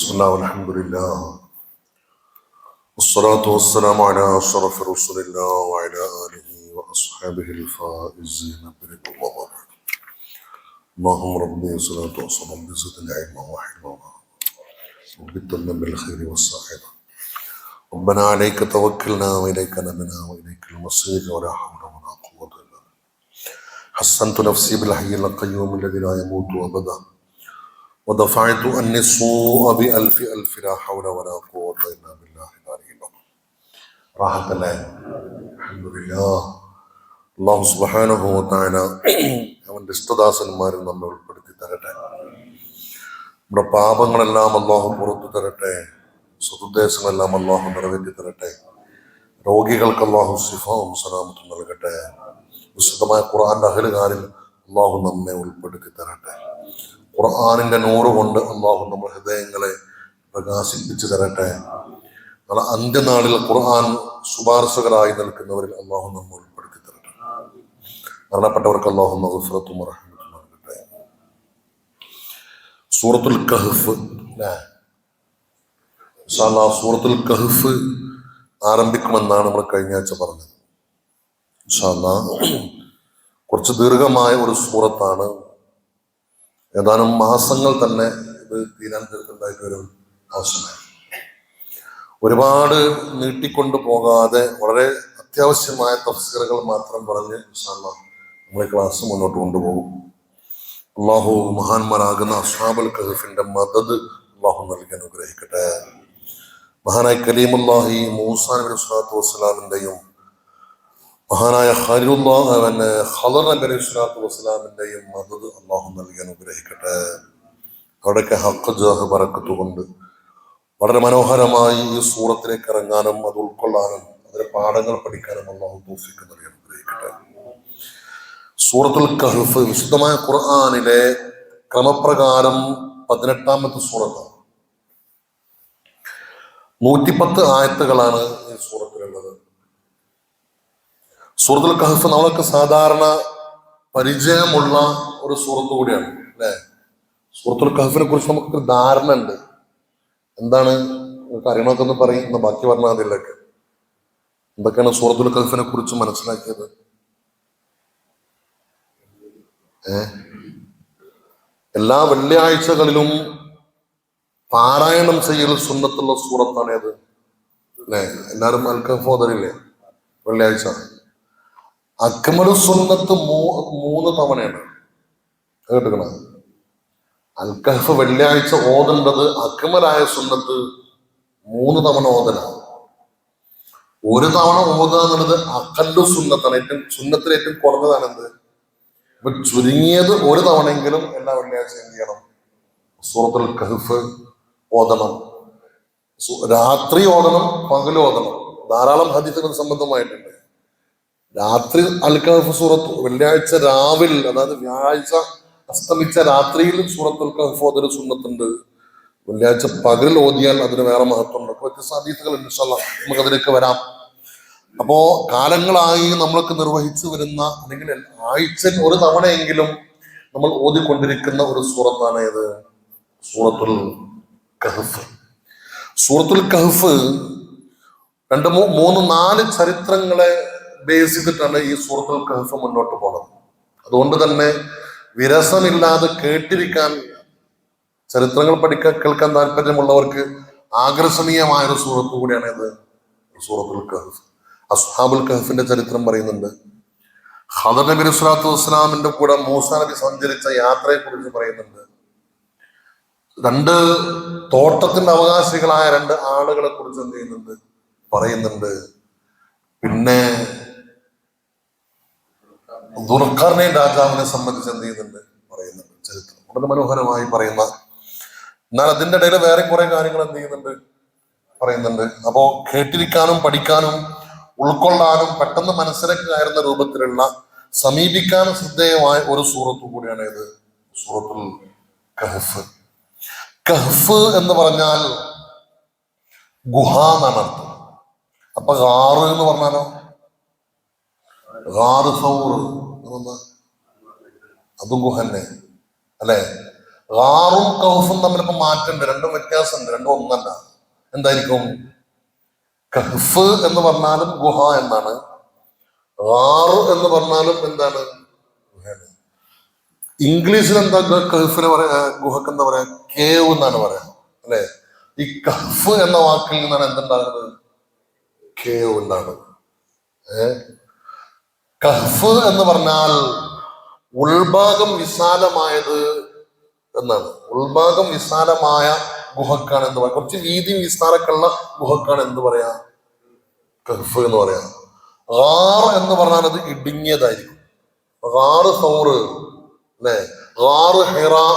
بسم الله والحمد لله والصلاة والسلام على أشرف رسول الله وعلى آله وأصحابه الفائزين برضا الله. اللهم ربي صلاة وسلام بزيد العلم وحلوة وبالدم بالخير والصحة. ربنا عليك توكلنا وإليك نبنا وإليك المصير ولا حول ولا قوة إلا بالله. حسنت نفسي بالحي القيوم الذي لا يموت أبدا ودفعت عني السوء بألف ألف لا حول ولا قوة إلا بالله العلي العظيم. راحة الله الحمد لله. അള്ളാഹു സുബ്ഹാനഹു വ തആല അവന്റെ ഇഷ്ടദാസന്മാരിൽ നമ്മെ ഉൾപ്പെടുത്തി തരട്ടെ. നമ്മുടെ പാപങ്ങളെല്ലാം അള്ളാഹു പുറത്തു തരട്ടെ. സതുദ്ദേശങ്ങളെല്ലാം അള്ളാഹു നിറവേറ്റി തരട്ടെ. രോഗികൾക്ക് അള്ളാഹു ശിഫാവും സലാമത്തും നൽകട്ടെ. വിശുദ്ധമായ ഖുർആന്റെ അഹലുകാരിൽ അള്ളാഹു നമ്മെ ഉൾപ്പെടുത്തി തരട്ടെ. ഖുർആനിന്റെ നൂറ് കൊണ്ട് അള്ളാഹു നമ്മുടെ ഹൃദയങ്ങളെ പ്രകാശിപ്പിച്ചു തരട്ടെ. നാളെ അന്ത്യനാളിൽ ഖുർആൻ ശുപാർശകരായി നിൽക്കുന്നവരിൽ അള്ളാഹു നമ്മെ ഉൾപ്പെടുത്തി തരട്ടെ. മരണപ്പെട്ടവർക്ക് അള്ളാഹു മഗ്ഫിറത്തും റഹ്മത്തും നൽകട്ടെ. സൂറത്തുൽ കഹ്ഫ് ഇൻഷാ അല്ലാഹ് സൂറത്തുൽ കഹ്ഫ് ആരംഭിക്കുമെന്നാണ് നമ്മൾ കഴിഞ്ഞ ആഴ്ച പറഞ്ഞത്. ഇൻഷാ അല്ലാഹ് കുറച്ച് ദീർഘമായ ഒരു സൂറത്താണ്. ഏതാനും മാസങ്ങൾ തന്നെ ഇത് തീരാൻ തീർക്കുന്നതായിട്ട് വരും ആവശ്യമായി. ഒരുപാട് നീട്ടിക്കൊണ്ടു പോകാതെ വളരെ അത്യാവശ്യമായ തഫ്സീറുകൾ മാത്രം പറഞ്ഞ് ഇൻഷാ അല്ലാഹ് നമ്മുടെ ക്ലാസ് മുന്നോട്ട് കൊണ്ടുപോകും. അള്ളാഹു മഹാന്മാരാകുന്ന അസ്ഹാബുൽ കഹ്ഫിന്റെ മദദ് അള്ളാഹു നൽകി അനുഗ്രഹിക്കട്ടെ. മഹാനായ കലീമുല്ലാഹി മൂസാ നബി സ്വല്ലല്ലാഹു അലൈഹി വസല്ലമിന്റെയും മഹാനായ ഖദർ നബി സ്വല്ലല്ലാഹു അലൈഹി വസല്ലമിന്റെയും മദദ് അള്ളാഹു നൽകി അനുഗ്രഹിക്കട്ടെ. അവിടെയൊക്കെ ഹഖ് ജാഹ് ബറക്കത്ത് കൊണ്ട് വളരെ മനോഹരമായി ഈ സൂറത്തിലേക്ക് ഇറങ്ങാനും അത് ഉൾക്കൊള്ളാനും അതിലെ പാഠങ്ങൾ പഠിക്കാനും അള്ളാഹു തൗഫീഖ് നൽകി അനുഗ്രഹിക്കട്ടെ. സൂറത്തുൽ കഹ്ഫ് വിശുദ്ധമായ ഖുർആനിലെ ക്രമപ്രകാരം 18ാമത്തെ സൂറത്താണ്. 110 ആയത്തുകളാണ് ഈ സൂറത്തിലുള്ളത്. സൂറത്തുൽ കഹ്ഫ് നമ്മളൊക്കെ സാധാരണ പരിചയമുള്ള ഒരു സൂറത്ത് കൂടിയാണ് അല്ലെ. സൂറത്തുൽ കഹ്ഫിനെ കുറിച്ച് നമുക്കൊരു ധാരണ ഉണ്ട്. എന്താണ് കാര്യങ്ങളൊക്കെ ഒന്ന് പറയും, ബാക്കി പറഞ്ഞാൽ അതിലൊക്കെ എന്തൊക്കെയാണ് സൂറത്തുൽ കഹ്ഫിനെ കുറിച്ച് മനസ്സിലാക്കിയത്? എല്ലാ വെള്ളിയാഴ്ചകളിലും പാരായണം ചെയ്യൽ സുന്നത്തുള്ള സൂറത്താണ് ഏത് അല്ലെ. എല്ലാവരും അൽ കഹ്ഫ് ഓതലില്ലേ വെള്ളിയാഴ്ച? അക്മലു സുന്നത്ത് 3 തവണയാണ് കേട്ടുക്കണത്. അൽ കഹ്ഫ് വെള്ളിയാഴ്ച ഓതേണ്ടത് അക്മലായ സുന്നത്ത് 3 തവണ ഓതലാണ്. 1 തവണ ഓതുക എന്നുള്ളത് അഖല്ലു സുന്നത്താണ്. സുന്നത്തിൽ ഏറ്റവും കുറഞ്ഞതാണ്. എന്ത് ഇപ്പൊ ചുരുങ്ങിയത് 1 തവണയെങ്കിലും എല്ലാ വെള്ളിയാഴ്ച എന്ത് ചെയ്യണം? സൂറത്തുൽ കഹ്ഫ് ഓതണം. രാത്രി ഓതണം, പകൽ ഓതണം. ധാരാളം ഹദീസുകൾ സംബന്ധമായിട്ടുണ്ട്. രാത്രി അൽ കഹ്ഫ് സൂറത്ത് വെള്ളിയാഴ്ച രാവിലെ, അതായത് വ്യാഴാഴ്ച അസ്തമിച്ച രാത്രിയിൽ സൂറത്തുൽ കഹ്ഫ് ഓതൽ സുന്നത്തുണ്ട്. വെള്ളിയാഴ്ച പകൽ ഓതിയാൽ അതിന് വേറെ മഹത്വം. വ്യത്യസ്ത ഹദീസുകൾ ഇൻഷാ അല്ലാഹ് നമുക്ക് അതിലേക്ക് വരാം. അപ്പോ കാലങ്ങളായി നമ്മൾക്ക് നിർവഹിച്ചു വരുന്ന അല്ലെങ്കിൽ ആഴ്ചയിൽ 1 തവണയെങ്കിലും നമ്മൾ ഓതിക്കൊണ്ടിരിക്കുന്ന ഒരു സൂറത്താണ് ഇത് സൂറത്തുൽ കഹ്ഫ്. സൂറത്തുൽ കഹ്ഫ് 2, 3, 4 ചരിത്രങ്ങളെ ബേസ് ചെയ്തിട്ടാണ് ഈ സൂറത്തുൽ കഹ്ഫ് മുന്നോട്ട് പോകുന്നത്. അതുകൊണ്ട് തന്നെ വിരസമില്ലാതെ കേട്ടിരിക്കാൻ, ചരിത്രങ്ങൾ കേൾക്കാൻ താല്പര്യമുള്ളവർക്ക് ആകർഷണീയമായ ഒരു സൂറത്ത് കൂടിയാണ് ഇത് സൂറത്തുൽ കഹ്ഫ്. അസ്ഹാബുൽ കഹ്ഫിന്റെ ചരിത്രം പറയുന്നുണ്ട്. ഖദർ നബി സ്വല്ലല്ലാഹു അലൈഹി വസല്ലമിന്റെ കൂടെ മൂസാ നബി സഞ്ചരിച്ച യാത്രയെ കുറിച്ച് പറയുന്നുണ്ട്. 2 തോട്ടത്തിന്റെ അവകാശികളായ 2 ആളുകളെ കുറിച്ച് എന്ത് ചെയ്യുന്നുണ്ട്? പറയുന്നുണ്ട്. പിന്നെ ദുൽഖർനൈൻ രാജാവിനെ സംബന്ധിച്ച് എന്ത് ചെയ്യുന്നുണ്ട്? പറയുന്നുണ്ട്. ചരിത്രം വളരെ മനോഹരമായി പറയുന്ന, എന്നാൽ അതിന്റെ ഇടയിൽ വേറെ കുറെ കാര്യങ്ങൾ എന്ത് ചെയ്യുന്നുണ്ട്? പറയുന്നുണ്ട്. അപ്പോ കേട്ടിരിക്കാനും പഠിക്കാനും ഉൾക്കൊള്ളാനും പെട്ടെന്ന് മനസ്സിലേക്ക് കയറുന്ന രൂപത്തിലുള്ള സമീപിക്കാനും ശ്രദ്ധേയമായ ഒരു സൂറത്ത് കൂടിയാണ് ഇത് സൂറത്തുൽ കഹ്ഫ്. കഹ്ഫ് എന്ന് പറഞ്ഞാൽ ഗുഹ എന്നാണ് അർത്ഥം. അപ്പൊ ഗാറ് എന്ന് പറഞ്ഞാലോ ഗാറ് സൗർ അതും ഗുഹന്നെ അല്ലെ. ഗാറും കഹ്ഫും തമ്മിലിപ്പോ മാറ്റമുണ്ട്, രണ്ടും വ്യത്യാസമുണ്ട്, രണ്ടും ഒന്നല്ല. എന്തായിരിക്കും? കഹ്ഫ് എന്ന് പറഞ്ഞാലും ഗുഹ എന്നാണ്, ഗാറ് എന്ന് പറഞ്ഞാലും എന്താണ്? ഇംഗ്ലീഷിൽ എന്താ കഹ്ഫിന് പറയാ, ഗുഹക്ക് എന്താ പറയാ? കേവ് എന്നാണ് പറയാ, അല്ലെ? ഈ കഹ്ഫ് എന്ന വാക്കിൽ നിന്നാണ് എന്തുണ്ടാകുന്നത്? കേവ് ഉണ്ടാകുന്നത്. കഹ്ഫ് എന്ന് പറഞ്ഞാൽ ഉൾഭാഗം വിശാലമായത് എന്നാണ്. ഉൾഭാഗം വിശാലമായ ഗുഹക്കാണ് എന്ത് പറയാ, കുറച്ച് വീതി വിസ്താരക്കുള്ള ഗുഹക്കാണ് എന്ത് പറയാ? കഹ്ഫ് എന്ന് പറയാ. ഗാർ എന്ന് പറഞ്ഞാൽ അത് ഇടുങ്ങിയതായിരിക്കും. ഗാറ് സൗറ്, അല്ലെ? ഗാറ് ഹിറാ,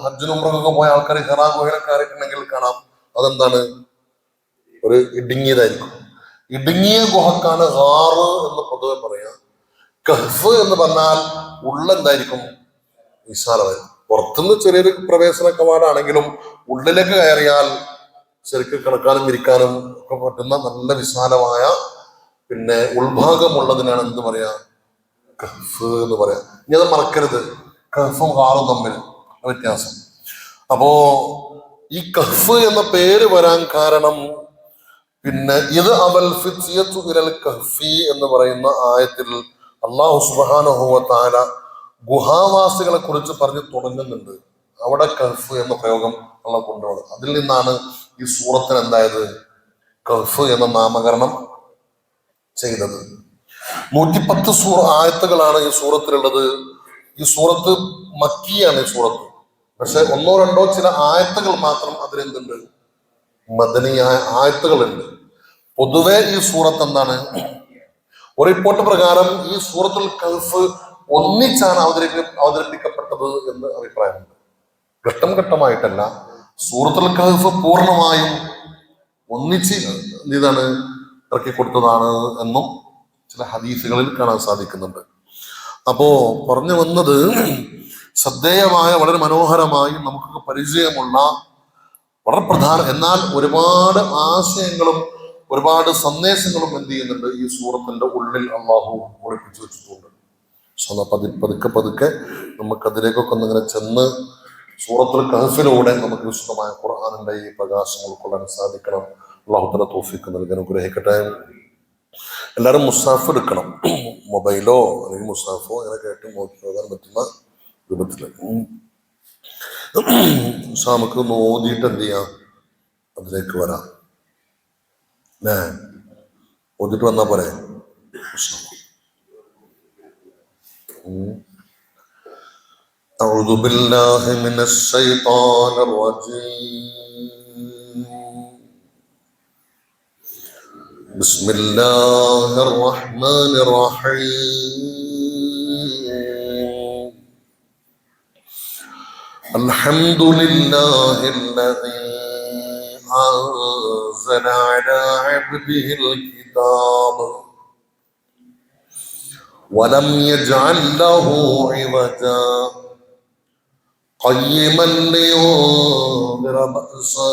ഹജ്ജിനും ഉംറക്കൊക്കെ പോയ ആൾക്കാർ ഹിറാ ഗുഹയിലൊക്കെ കയറിയിട്ടുണ്ടെങ്കിൽ കാണാം, അതെന്താണ്? ഒരു ഇടുങ്ങിയതായിരിക്കും. ഇടുങ്ങിയ ഗുഹക്കാണ് ഗാറ് എന്ന് പൊതുവെ പറയാ. കഹ്ഫ് എന്ന് പറഞ്ഞാൽ ഉള്ളെന്തായിരിക്കും? വിശാലമായിരിക്കും. പുറത്തുനിന്ന് ചെറിയൊരു പ്രവേശന കവാടാണെങ്കിലും ഉള്ളിലേക്ക് കയറിയാൽ ശരിക്കും കിടക്കാനും ഇരിക്കാനും ഒക്കെ പറ്റുന്ന നല്ല വിശാലമായ പിന്നെ ഉൾഭാഗമുള്ളതിനാണ് എന്ത് പറയാ? കഹ്ഫ് എന്ന് പറയാ. ഇനി അത് മറക്കരുത്, കഹ്ഫും ഗാറും തമ്മിൽ വ്യത്യാസം. അപ്പോ ഈ കഹ്ഫ് എന്ന പേര് വരാൻ കാരണം പിന്നെ ഇത് അവൽ ഫിത്യത്തു ഇലൽ കഹ്ഫി എന്ന് പറയുന്ന ആയത്തിൽ അല്ലാഹു സുബ്ഹാനഹു വ തആല ഗുഹാവാസികളെ കുറിച്ച് പറഞ്ഞു തുടങ്ങുന്നുണ്ട്. അവിടെ കഹ്ഫ് എന്ന പ്രയോഗം അള്ളാഹു കൊണ്ടുവന്നത്. അതിൽ നിന്നാണ് ഈ സൂറത്തിന് എന്തായത്? കഹ്ഫ് എന്ന നാമകരണം ചെയ്തത്. 110 ആയത്തുകളാണ് ഈ സൂറത്തിലുള്ളത്. ഈ സൂറത്ത് മക്കിയാണ് ഈ സൂറത്ത്. പക്ഷെ ഒന്നോ രണ്ടോ ചില ആയത്തുകൾ മാത്രം അതിലെന്തുണ്ട്? മദനിയായ ആയത്തുകളുണ്ട്. പൊതുവെ ഈ സൂറത്ത് എന്താണ്? ഒരു റിപ്പോർട്ട് പ്രകാരം ഈ സൂറത്തുൽ കഹ്ഫ് ഒന്നിച്ചാണ് അവതരിപ്പിക്കപ്പെട്ടത് എന്ന് അഭിപ്രായമുണ്ട്. ഘട്ടം ഘട്ടമായിട്ടല്ല. സൂറത്തുൽ കഹ്ഫ് പൂർണ്ണമായും ഒന്നിച്ച് ഇതാണ് ഇറക്കി കൊടുത്തതാണ് എന്നും ചില ഹദീസുകളിൽ കാണാൻ സാധിക്കുന്നുണ്ട്. അപ്പോ പറഞ്ഞു വന്നത്, ശ്രദ്ധേയമായ വളരെ മനോഹരമായി നമുക്കൊക്കെ പരിചയമുള്ള വളരെ പ്രധാന എന്നാൽ ഒരുപാട് ആശയങ്ങളും ഒരുപാട് സന്ദേശങ്ങളും എന്ത് ചെയ്യുന്നുണ്ട്? ഈ സൂറത്തിന്റെ ഉള്ളിൽ അള്ളാഹു ഒളിപ്പിച്ചു വെച്ചിട്ടുണ്ട്. പതുക്കെ പതുക്കെ നമുക്കതിലേക്കൊക്കെ ഒന്നിങ്ങനെ ചെന്ന് സൂറത്തുൽ കഹ്ഫിലൂടെ നമുക്ക് വിശുദ്ധമായ ഖുർആനിന്റെ ഈ പ്രകാശം ഉൾക്കൊള്ളാൻ സാധിക്കണം. അള്ളാഹു തആല തൗഫീഖ് നൽകാൻ അനുഗ്രഹിക്കട്ടെ. എല്ലാവരും മുസാഫ് എടുക്കണം. മൊബൈലോ അല്ലെങ്കിൽ മുസാഫോ അങ്ങനെ കേട്ട് നോക്കി പോകാൻ പറ്റുന്ന രൂപത്തില് നമുക്ക് നോദിയിട്ട് എന്ത് ചെയ്യാം? അതിലേക്ക് വരാം. ഓതിട്ട് വന്നാ പോരെ? أعوذ بالله من الشيطان الرجيم. بسم الله الرحمن الرحيم. الحمد لله الذي أنزل على عبده الكتاب ولم يجعل له عوجا قيما لينذر بأسا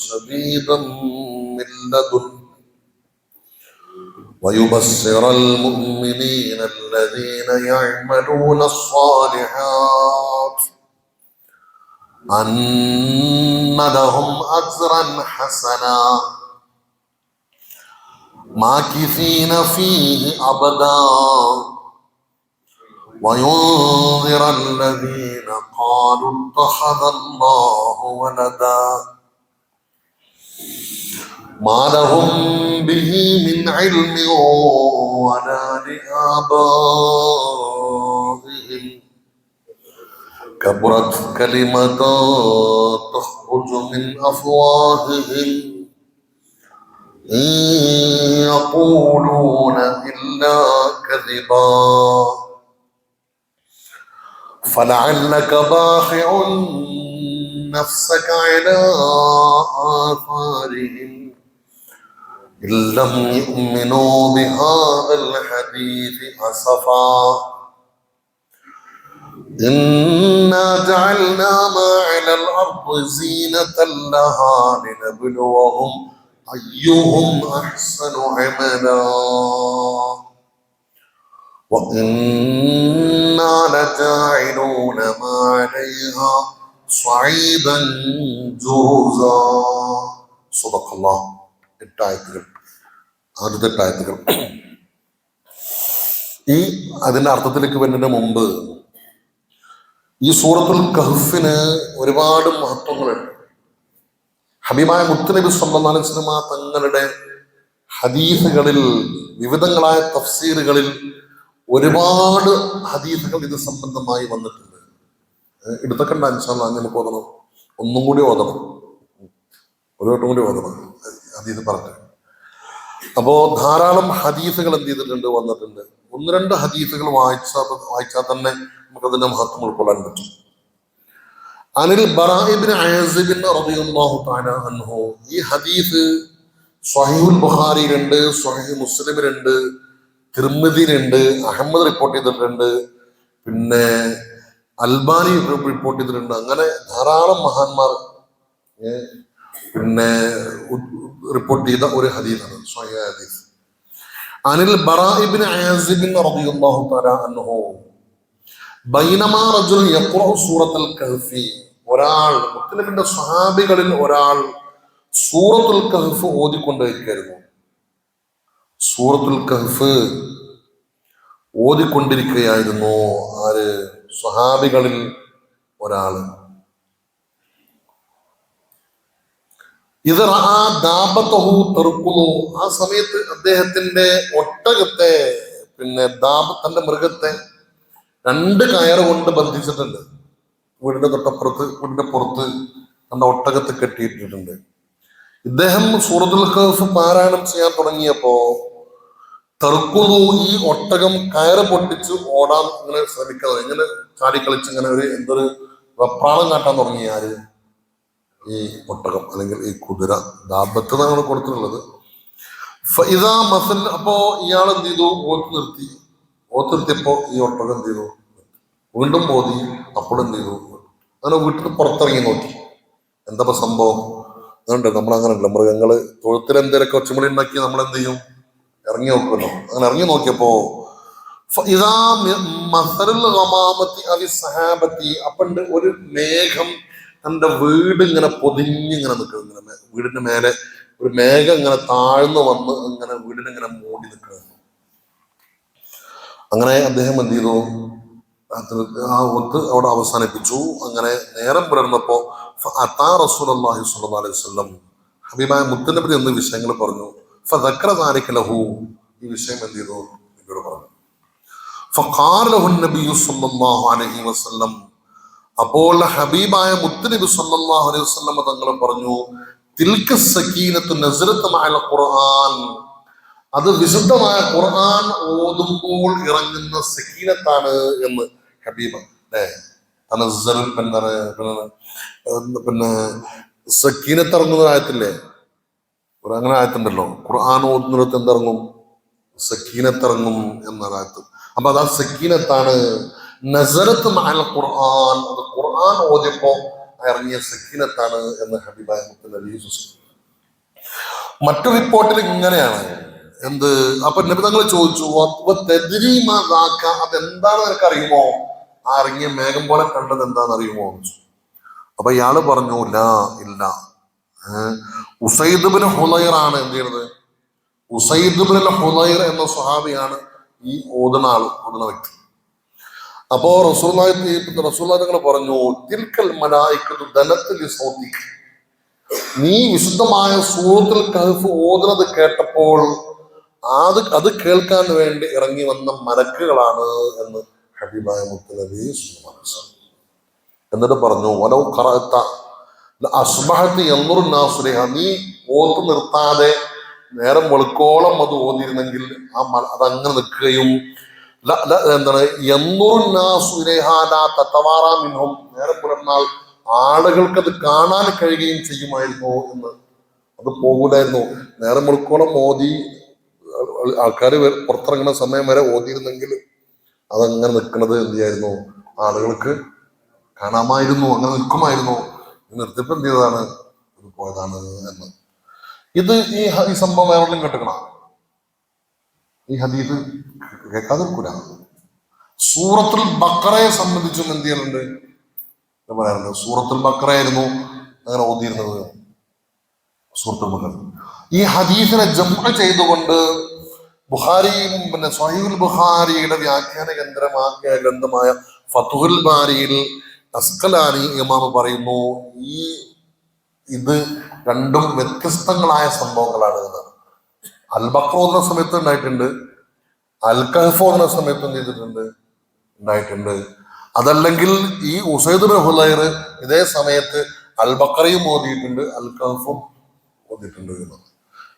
شديدا من لدنه ويبشر المؤمنين الذين يعملون الصالحات أن لهم أجرا حسنا ماكثين فيه أبدا وينذر الذين قالوا اتخذ الله ولدا ما لهم به من علم ولا لآبائهم كبرت كلمة تخرج من أفواههم إن يقولون إلا كذبا فلعلك باخع نفسك على آثارهم إن لم يؤمنوا بهذا الحديث أسفا إنا جعلنا ما على الأرض زينة لها لنبلوهم أيهم أحسن عملا وإنا لجاعلون ما عليها സ്വഈദൻ ജുറുസാ. സുബ്ഹാനല്ലാഹ്. 8 ആയത്തുകൾ, ആദ്യത്തെ 8 ആയത്തുകൾ. ഈ അതിന്റെ അർത്ഥത്തിലേക്ക് വരുന്നതിന് മുമ്പ് ഈ സൂറത്തുൽ കഹ്ഫിന് ഒരുപാട് മഹത്വങ്ങളുണ്ട്. ഹബീബായ മുത്തുനബി സല്ലല്ലാഹു അലൈഹി വസല്ലം തങ്ങളുടെ ഹദീസുകളിൽ, വിവിധങ്ങളായ തഫ്സീറുകളിൽ ഒരുപാട് ഹദീസുകൾ ഇത് സംബന്ധമായി വന്നിട്ടുണ്ട്. എടുത്തൊക്കെ ഉണ്ട്. ഇൻഷാ അല്ലാഹ് നമുക്ക് ഓതണം, ഒന്നും കൂടി ഓതണം, ഒരു വട്ടം കൂടി ഓതണം ഹദീസ് പറഞ്ഞിട്ട്. അപ്പോ ധാരാളം ഹദീസുകൾ എന്ത് ചെയ്തിട്ടുണ്ട്, വന്നിട്ടുണ്ട്. 1-2 ഹദീസുകൾ വായിച്ചാൽ തന്നെ നമുക്കതിന്റെ മഹത്വം ഉൾക്കൊള്ളാൻ പറ്റും. അനിൽ ബറാഇബ്നു ആസിബ് റളിയല്ലാഹു തആല അൻഹു. ഈ ഹദീസ് സ്വഹീഹുൽ ബുഖാരിയിലുണ്ട്, സ്വഹീഹ് മുസ്ലിമിലുണ്ട്, തിർമിദിയിലുണ്ട്, അഹമ്മദ് റിപ്പോർട്ട് ചെയ്തിട്ടുണ്ട്, പിന്നെ അൽബാനി റിപ്പോർട്ട് ചെയ്തിട്ടുണ്ട്. അങ്ങനെ ധാരാളം മഹാന്മാർ പിന്നെ റിപ്പോർട്ട് ചെയ്ത ഒരു ഹദീസാണ് സ്വഹീഹ് ഹദീസ്. അനിൽ ബറാഇബ്നു ആസിബ് റളിയല്ലാഹു തആല അൻഹു ബൈനമാ റജുൽ യഖറഉ സൂറത്തുൽ കഹ്ഫി. ഒരാൾ, മുത്തനബിന്റെ സ്വഹാബികളിൽ ഒരാൾ സൂറത്തുൽ കഹ്ഫ് ഓതിക്കൊണ്ടിരിക്കുകയായിരുന്നു. സൂറത്തുൽ കഹ്ഫ് ഓതിക്കൊണ്ടിരിക്കുകയായിരുന്നു. ആര്? സ്വഹാബികളിൽ ഒരാൾ. ഇത് ആ സമയത്ത് അദ്ദേഹത്തിന്റെ ഒട്ടകത്തെ, പിന്നെ തന്റെ മൃഗത്തെ 2 കയറ് കൊണ്ട് ബന്ധിച്ചിട്ടുണ്ട്. വീടിന്റെ തൊട്ടപ്പുറത്ത്, വീടിന്റെ പുറത്ത് തന്റെ ഒട്ടകത്തെ കെട്ടിയിട്ടിട്ടുണ്ട്. ഇദ്ദേഹം സൂറത്തുൽ കഹ്ഫ് പാരായണം ചെയ്യാൻ തുടങ്ങിയപ്പോ തർക്കുതു, ഈ ഒട്ടകം കയറ് പൊട്ടിച്ച് ഓടാൻ ഇങ്ങനെ ശ്രമിക്കുന്നത്, ഇങ്ങനെ ചാടിക്കളിച്ച് ഇങ്ങനെ എന്തൊരു വെപ്രാളം കാട്ടാൻ തുടങ്ങി. ആര്? ഈ ഒട്ടകം, അല്ലെങ്കിൽ ഈ കുതിര. ദാബത്ത് എന്നാണ് കൊടുത്തിട്ടുള്ളത്. ഇതാ മസൽ. അപ്പോ ഇയാൾ എന്ത് ചെയ്തു? ഓത്ത് നിർത്തിയപ്പോ ഈ ഒട്ടകം എന്ത് ചെയ്തു? വീണ്ടും ഓതി. അപ്പോൾ എന്ത് ചെയ്തു? അങ്ങനെ വീട്ടിൽ പുറത്തിറങ്ങി നോക്കി. എന്താ സംഭവം? അതുകൊണ്ട് നമ്മളങ്ങനല്ല, മൃഗങ്ങള് തൊഴുത്തിൽ എന്തെങ്കിലുമൊക്കെ ഒച്ചമണി ഉണ്ടാക്കി നമ്മൾ എന്ത് ചെയ്യും? ഇറങ്ങി നോക്കുമല്ലോ. അങ്ങനെ ഇറങ്ങി നോക്കിയപ്പോ ഇതാ മസറുൽ ഗമാമത്തി അലി സഹാബത്തി. അപ്പണ്ട് ഒരു മേഘം തന്റെ വീട് ഇങ്ങനെ പൊതിഞ്ഞിങ്ങനെ നിൽക്കുന്നത്. ഇങ്ങനെ വീടിന്റെ മേലെ ഒരു മേഘം ഇങ്ങനെ താഴ്ന്നു വന്ന് ഇങ്ങനെ വീടിനെ ഇങ്ങനെ മൂടി നിൽക്കുന്നത്. അങ്ങനെ അദ്ദേഹം എന്ത് ചെയ്തു? ആ ഒത്ത് അവിടെ അവസാനിപ്പിച്ചു. അങ്ങനെ നേരം പുലർന്നപ്പോ അതാ റസൂലുള്ളാഹി സ്വല്ലല്ലാഹു അലൈഹി വസല്ലം, ഹബീബായ മുത്തനബി എന്ന് വിഷയങ്ങൾ പറഞ്ഞു. ഫദക്കറ ദാലിക ലഹു. ഈ വിഷയം എന്ത് ചെയ്തു? ഇവരോട് പറഞ്ഞു. ഫഖാല ലഹു നബിയു സ്വല്ലല്ലാഹു അലൈഹി വസല്ലം. അപ്പോൾ ഹബീബായ മുത്തനബി സ്വല്ലല്ലാഹു അലൈഹി വസല്ലം തങ്ങൾ പറഞ്ഞു, തിൽക സകീനത്തു നസലത്ത് മഅൽ ഖുർആൻ. അത് വിശുദ്ധമായ ഖുർആൻ ഓതുമ്പോൾ ഇറങ്ങുന്ന സകീനത്താണ് എന്ന് ഹബീബ്. പിന്നെ സക്കീനത്ത് ഇറങ്ങുന്ന ആയത്തില്ലേ, അങ്ങനെ ആയത്തുണ്ടല്ലോ. ഖുർആൻ ഓതുന്നിടത്ത് എന്തിറങ്ങും? സക്കീനത്ത് ഇറങ്ങും എന്നൊരായത്ത്. അപ്പൊ അതാ സക്കീനത്താണ്. നസലത്ത് മഅൽ ഖുർആൻ, അത് ഖുർആൻ ഓതിയപ്പോ ഇറങ്ങിയ സക്കീനത്താണ് എന്ന് ഹബീബായ മുത്തനബി. മറ്റു റിപ്പോർട്ടിൽ ഇങ്ങനെയാണ്. എന്ത്? അപ്പൊ നബി തങ്ങൾ ചോദിച്ചു, അതെന്താണ് നിനക്ക് അറിയുമോ? ആ ഇറങ്ങിയ മേഘം പോലെ കണ്ടത് എന്താണെന്ന് അറിയുമോ? അപ്പൊ ഇയാള് പറഞ്ഞു, ഇല്ല. ഉസൈദ് ബിൻ ഹുലൈർ ആണ് എന്ത് ചെയ്യുന്നത്? ഉസൈദ് ബിൻ ഹുലൈർ എന്ന സ്വഹാബിയാണ് ഈ ഓതുന്ന വ്യക്തി. അപ്പോ റസൂലുള്ളാഹി തങ്ങൾ പറഞ്ഞു, തിൽക്കൽ മലായികത്തു ദനത്ത് ലിസൗതിക. നീ വിശുദ്ധമായ സൂറത്തുൽ കഹ്ഫ് ഓതുന്നത് കേട്ടപ്പോൾ അത് കേൾക്കാൻ വേണ്ടി ഇറങ്ങി വന്ന മലക്കുകളാണ് എന്ന് ഹബീബായ മുത്തനബി സ്വല്ലല്ലാഹു അലൈഹി വസല്ലം. എന്നിട്ട് പറഞ്ഞു, വലൗ ഖറഅത അസ്ബഹത യൻദുറു നാസു ലഹ. നീ ഓത്ത് നിർത്താതെ നേരം വെളുക്കോളം അത് ഓതിയിരുന്നെങ്കിൽ അതങ്ങനെ നിൽക്കുകയും എന്താണ് യൻദുറു നാസു ലഹ ലാ തതവാറ മിൻഹും, നേരം പുലർന്നാൽ ആളുകൾക്ക് അത് കാണാൻ കഴിയുകയും ചെയ്യുമായിരുന്നു എന്ന്. അത് പോകൂലായിരുന്നു. നേരം വെളുക്കോളം ഓതി ആൾക്കാർ പുറത്തിറങ്ങുന്ന സമയം വരെ ഓതിയിരുന്നെങ്കിൽ അതങ്ങനെ നിൽക്കുന്നത് എന്ത് ചെയ്യായിരുന്നു? ആളുകൾക്ക് കാണാമായിരുന്നു, അങ്ങനെ നിൽക്കുമായിരുന്നു. നിർത്തിയപ്പോൾ എന്ത് ചെയ്തതാണ്? ഇത് പോയതാണ് എന്ന്. ഇത് ഈ സംഭവം എവിടെയും കേട്ടിക്കണം. ഈ ഹദീസ് കേൾക്കാതിരിക്കൂല. സൂറത്തുൽ ബഖറയെ സംബന്ധിച്ചും എന്ത് ചെയ്യുന്നുണ്ട്? പറയാറുണ്ട്. സൂറത്തുൽ ബഖറയായിരുന്നു അങ്ങനെ ഓതിയിരുന്നത്. സൂറത്തുൽ ബഖറ ഈ ഹദീസിനെ ജംഅ ചെയ്തുകൊണ്ട് ബുഖാരിയും പിന്നെ സ്വഹീഹുൽ ബുഖാരിയുടെ വ്യാഖ്യാന ഗ്രന്ഥമായ ഫതുഹുൽ ബാരിയിൽ അസ്കലാനി ഇമാം പറയുന്നു, ഇത് രണ്ടും വ്യത്യസ്തങ്ങളായ സംഭവങ്ങളാണ് എന്നാണ്. അൽ ബഖറ ഓതുന്ന സമയത്ത് ഉണ്ടായിട്ടുണ്ട്, അൽ കഹ്ഫ് ഓതുന്ന സമയത്ത് എന്ത് ചെയ്തിട്ടുണ്ട്, ഉണ്ടായിട്ടുണ്ട്. അതല്ലെങ്കിൽ ഈ ഉസൈദ് ബിൻ ഹുലൈർ ഇതേ സമയത്ത് അൽ ബഖറയും ഓതിയിട്ടുണ്ട്, അൽ കഹ്ഫും ഓതിയിട്ടുണ്ട് എന്നാണ്.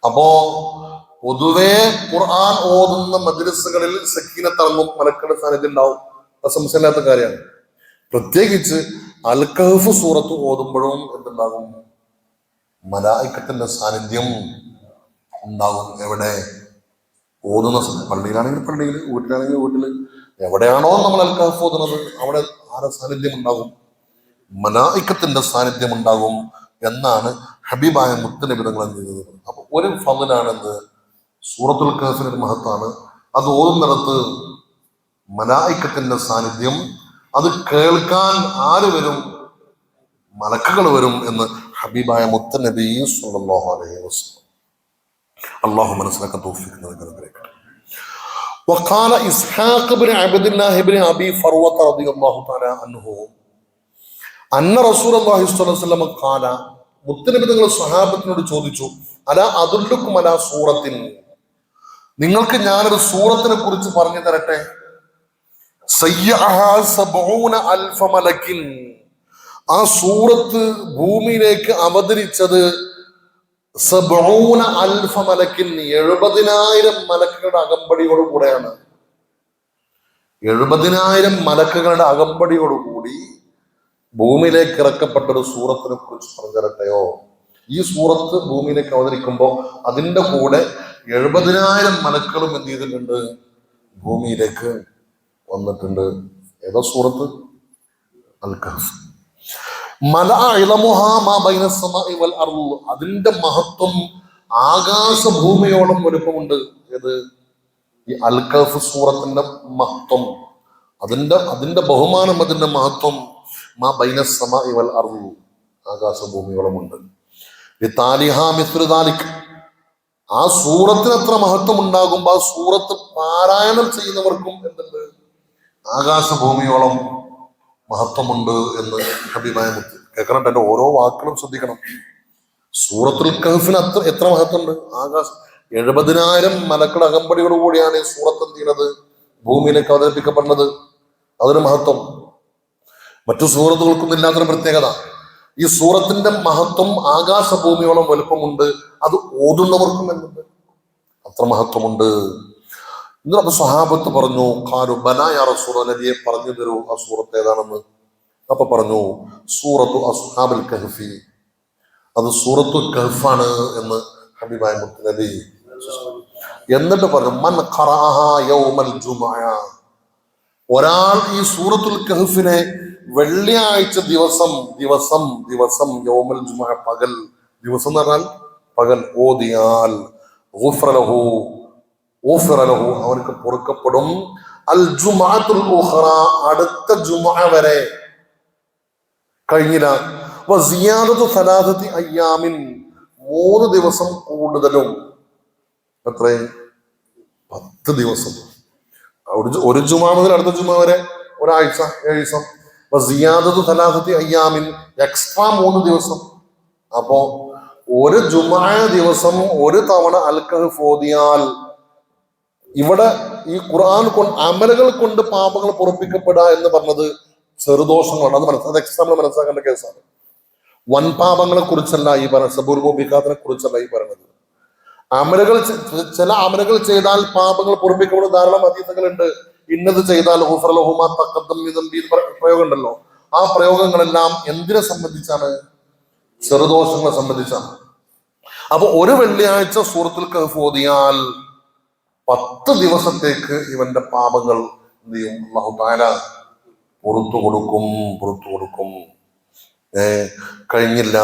അപ്പോ പൊതുവെ ഖുർആൻ ഓതുന്ന മജ്ലിസുകളിൽ സക്കീനത്ത് ഇറങ്ങും, മലക്കുകളുടെ സാന്നിധ്യം ഉണ്ടാവും, പ്രശംസയില്ലാത്ത കാര്യമാണ്. പ്രത്യേകിച്ച് അൽ കഹ്ഫ് സൂറത്ത് ഓതുമ്പോഴും എന്തുണ്ടാകും, മലായിക്കത്തിന്റെ സാന്നിധ്യം ഉണ്ടാകും. എവിടെ? ഓതുന്ന പള്ളിയിലാണെങ്കിൽ പള്ളിയിൽ, വീട്ടിലാണെങ്കിൽ വീട്ടിൽ, എവിടെയാണോ നമ്മൾ അൽ കഹ്ഫ് ഓതുന്നത് അവിടെ ആരുടെ സാന്നിധ്യം ഉണ്ടാകും? മലായിക്കത്തിന്റെ സാന്നിധ്യം ഉണ്ടാകും എന്നാണ് ഹബീബായ മുത്തനബി തങ്ങൾ ചെയ്തത്. അപ്പൊ ഒരു ഫضലാണെന്ന് സൂറത്തുൽ കഹ്ഫിന്റെ മഹത്താണ്. അത് ഓതുന്നിടത്ത് മലായിക്കത്തിന്റെ സാന്നിധ്യം, അത് കേൾക്കാൻ ആര് വരും? മലക്കുകൾ വരും എന്ന് ഹബീബായ മുത്തനബി സ്വല്ലല്ലാഹു അലൈഹി വസല്ലം. അല്ലാഹു മനസ്സിലാക്കാൻ തൗഫീഖ് നൽകട്ടെ. وقال إسحاق بن عبد الله بن أبي فروة رضي الله تعالى عنه أن رسول الله صلى الله عليه وسلم قال, മുത്തനബി തങ്ങൾ സ്വഹാബത്തിനോട് ചോദിച്ചു, അലാ അദുല്ലുക്കും അലാ സൂറത്തിൻ, നിങ്ങൾക്ക് ഞാനൊരു സൂറത്തിനെ കുറിച്ച് പറഞ്ഞു തരട്ടെ. സയ്യഅഹാ സബഊന അൽഫ മലക്കിൻ, ആ സൂറത്ത് ഭൂമിയിലേക്ക് അവതരിച്ചത് സബഊന അൽഫ മലക്കിൻ, 70,000 മലക്കുകളുടെ അകമ്പടിയോടുകൂടെയാണ്. 70,000 മലക്കുകളുടെ അകമ്പടിയോടുകൂടി ഭൂമിയിലേക്ക് ഇറക്കപ്പെട്ട ഒരു സൂറത്തിനെ കുറിച്ച് പറഞ്ഞു തരട്ടെയോ. ഈ സൂറത്ത് ഭൂമിയിലേക്ക് അവതരിക്കുമ്പോൾ അതിന്റെ കൂടെ 70,000 മലക്കളും എന്ത് ചെയ്തിട്ടുണ്ട്? ഭൂമിയിലേക്ക് വന്നിട്ടുണ്ട്. ഏതോ സൂറത്ത്? അൽ കഹ്ഫ്. അതിന്റെ മഹത്വം ആകാശഭൂമിയോളം വലുപ്പമുണ്ട്. ഏത്? ഈ അൽ കഹ്ഫ് സൂറത്തിന്റെ മഹത്വം, അതിന്റെ ബഹുമാനം, അതിന്റെ മഹത്വം മാ ബൈന സമാഇ വൽ അർള്, ആകാശഭൂമിയോളമുണ്ട്. ആ സൂറത്തിന് എത്ര മഹത്വം ഉണ്ടാകുമ്പോ ആ സൂറത്ത് പാരായണം ചെയ്യുന്നവർക്കും എന്തുണ്ട്? ആകാശഭൂമിയോളം മഹത്വമുണ്ട് എന്ന് ഹബീബായ മുത്ത്. കേൾക്കണം, എന്റെ ഓരോ വാക്കുകളും ശ്രദ്ധിക്കണം. സൂറത്തുൽ കഹ്ഫിന് എത്ര മഹത്വമുണ്ട്? 70,000 മലക്കളുടെ അകമ്പടിയോട് കൂടിയാണ് ഈ സൂറത്ത് എന്ത് ചെയ്യുന്നത്? ഭൂമിയിലേക്ക് അവതരിപ്പിക്കപ്പെടുന്നത്. അതൊരു മഹത്വം. മറ്റു സൂറത്തുകൾക്കൊന്നും ഇല്ലാത്തൊരു പ്രത്യേകത. ഈ സൂറത്തിന്റെ മഹത്വം ആകാശഭൂമിയോളം വലുപ്പമുണ്ട്. അത് ഓതുന്നവർക്കും എന്തുണ്ട്? അത്ര മഹത്വമുണ്ട്. എന്നിട്ട് സ്വഹാബത്ത് പറഞ്ഞു, ഖാലു ബലാ യാ റസൂലല്ലാഹ്, നബിയെ പറഞ്ഞു തരൂ ആ സൂറത്ത് ഏതാണെന്ന്. അപ്പൊ പറഞ്ഞു, സൂറത്തു അസ്ഹാബുൽ കഹ്ഫി, അത് സൂറത്തുൽ കഹ്ഫാണ് എന്ന് ഹബീബായ മുത്തുനബി. എന്നിട്ട് പറഞ്ഞു, മൻ ഖറഅഹാ യൗമൽ ജുമുഅ, ഒരാൾ ഈ സൂറത്തുൽ കഹ്ഫിനെ വെള്ളിയാഴ്ച ദിവസം യൗമൽ ജുമുഅ, പകൽ, ദിവസം എന്ന് പറഞ്ഞാൽ പകൽ, ഓതിയാൽ ഗുഫ്ര ലഹു, അവർക്ക് പൊറുക്കപ്പെടും. അൽ ജുമുഅത്തുൽ ഉഖറ, അടുത്ത ജുമുഅ വരെ കഴിഞ്ഞില്ല. വസിയാദതു സലാസതി അയ്യാമിൻ, 3 ദിവസം കൂടുതലും. എത്രയും 10 ദിവസം. ഒരു ജുമുഅ മുതൽ അടുത്ത ജുമുഅ വരെ ഒരാഴ്ച, 7 ദിവസം. വസിയാദതു സലാസതി അയ്യാമിൻ, എക്സ്ട്രാ 3 ദിവസം. അപ്പോ ഒരു ജുമുഅ ദിവസം ഒരു തവണ അൽ കഹ്ഫ് ഓതിയാൽ, ഇവിടെ ഈ ഖുർആൻ കൊണ്ട് അമലുകൾ കൊണ്ട് പാപങ്ങൾ പൊറുപ്പിക്കപ്പെടുക എന്ന് പറഞ്ഞത് ചെറുദോഷങ്ങളാണ്. അത് എക്സാമ്പിൾ മനസ്സിലാക്കേണ്ട കേസാണ്. വൻപാപങ്ങളെ കുറിച്ചല്ല ഈ പറയുന്നത്, സബൂർ മുബിഖാത്തിനെ കുറിച്ചല്ല ഈ പറയുന്നത്. അമലുകൾ, ചില അമലുകൾ ചെയ്താൽ പാപങ്ങൾ പൊറുപ്പിക്കപ്പെടുന്ന ധാരാളം ഹദീസുകളുണ്ട്. ഇന്നത് ചെയ്താൽ ഗുഫ്ര ലഹു മാ തഖദ്ദം മിൻ ദംബി പ്രയോഗം ഉണ്ടല്ലോ. ആ പ്രയോഗങ്ങളെല്ലാം എന്തിനെ സംബന്ധിച്ചാണ്? ചെറുദോഷങ്ങളെ സംബന്ധിച്ചാണ്. അപ്പൊ ഒരു വെള്ളിയാഴ്ച സൂറത്തുൽ കഹ്ഫ് ഓതിയാൽ 10 ദിവസത്തേക്ക് ഇവന്റെ പാപങ്ങൾ എന്ത് ചെയ്യും? അല്ലാഹു തആല പുറത്തു കൊടുക്കും. കഴിഞ്ഞില്ല.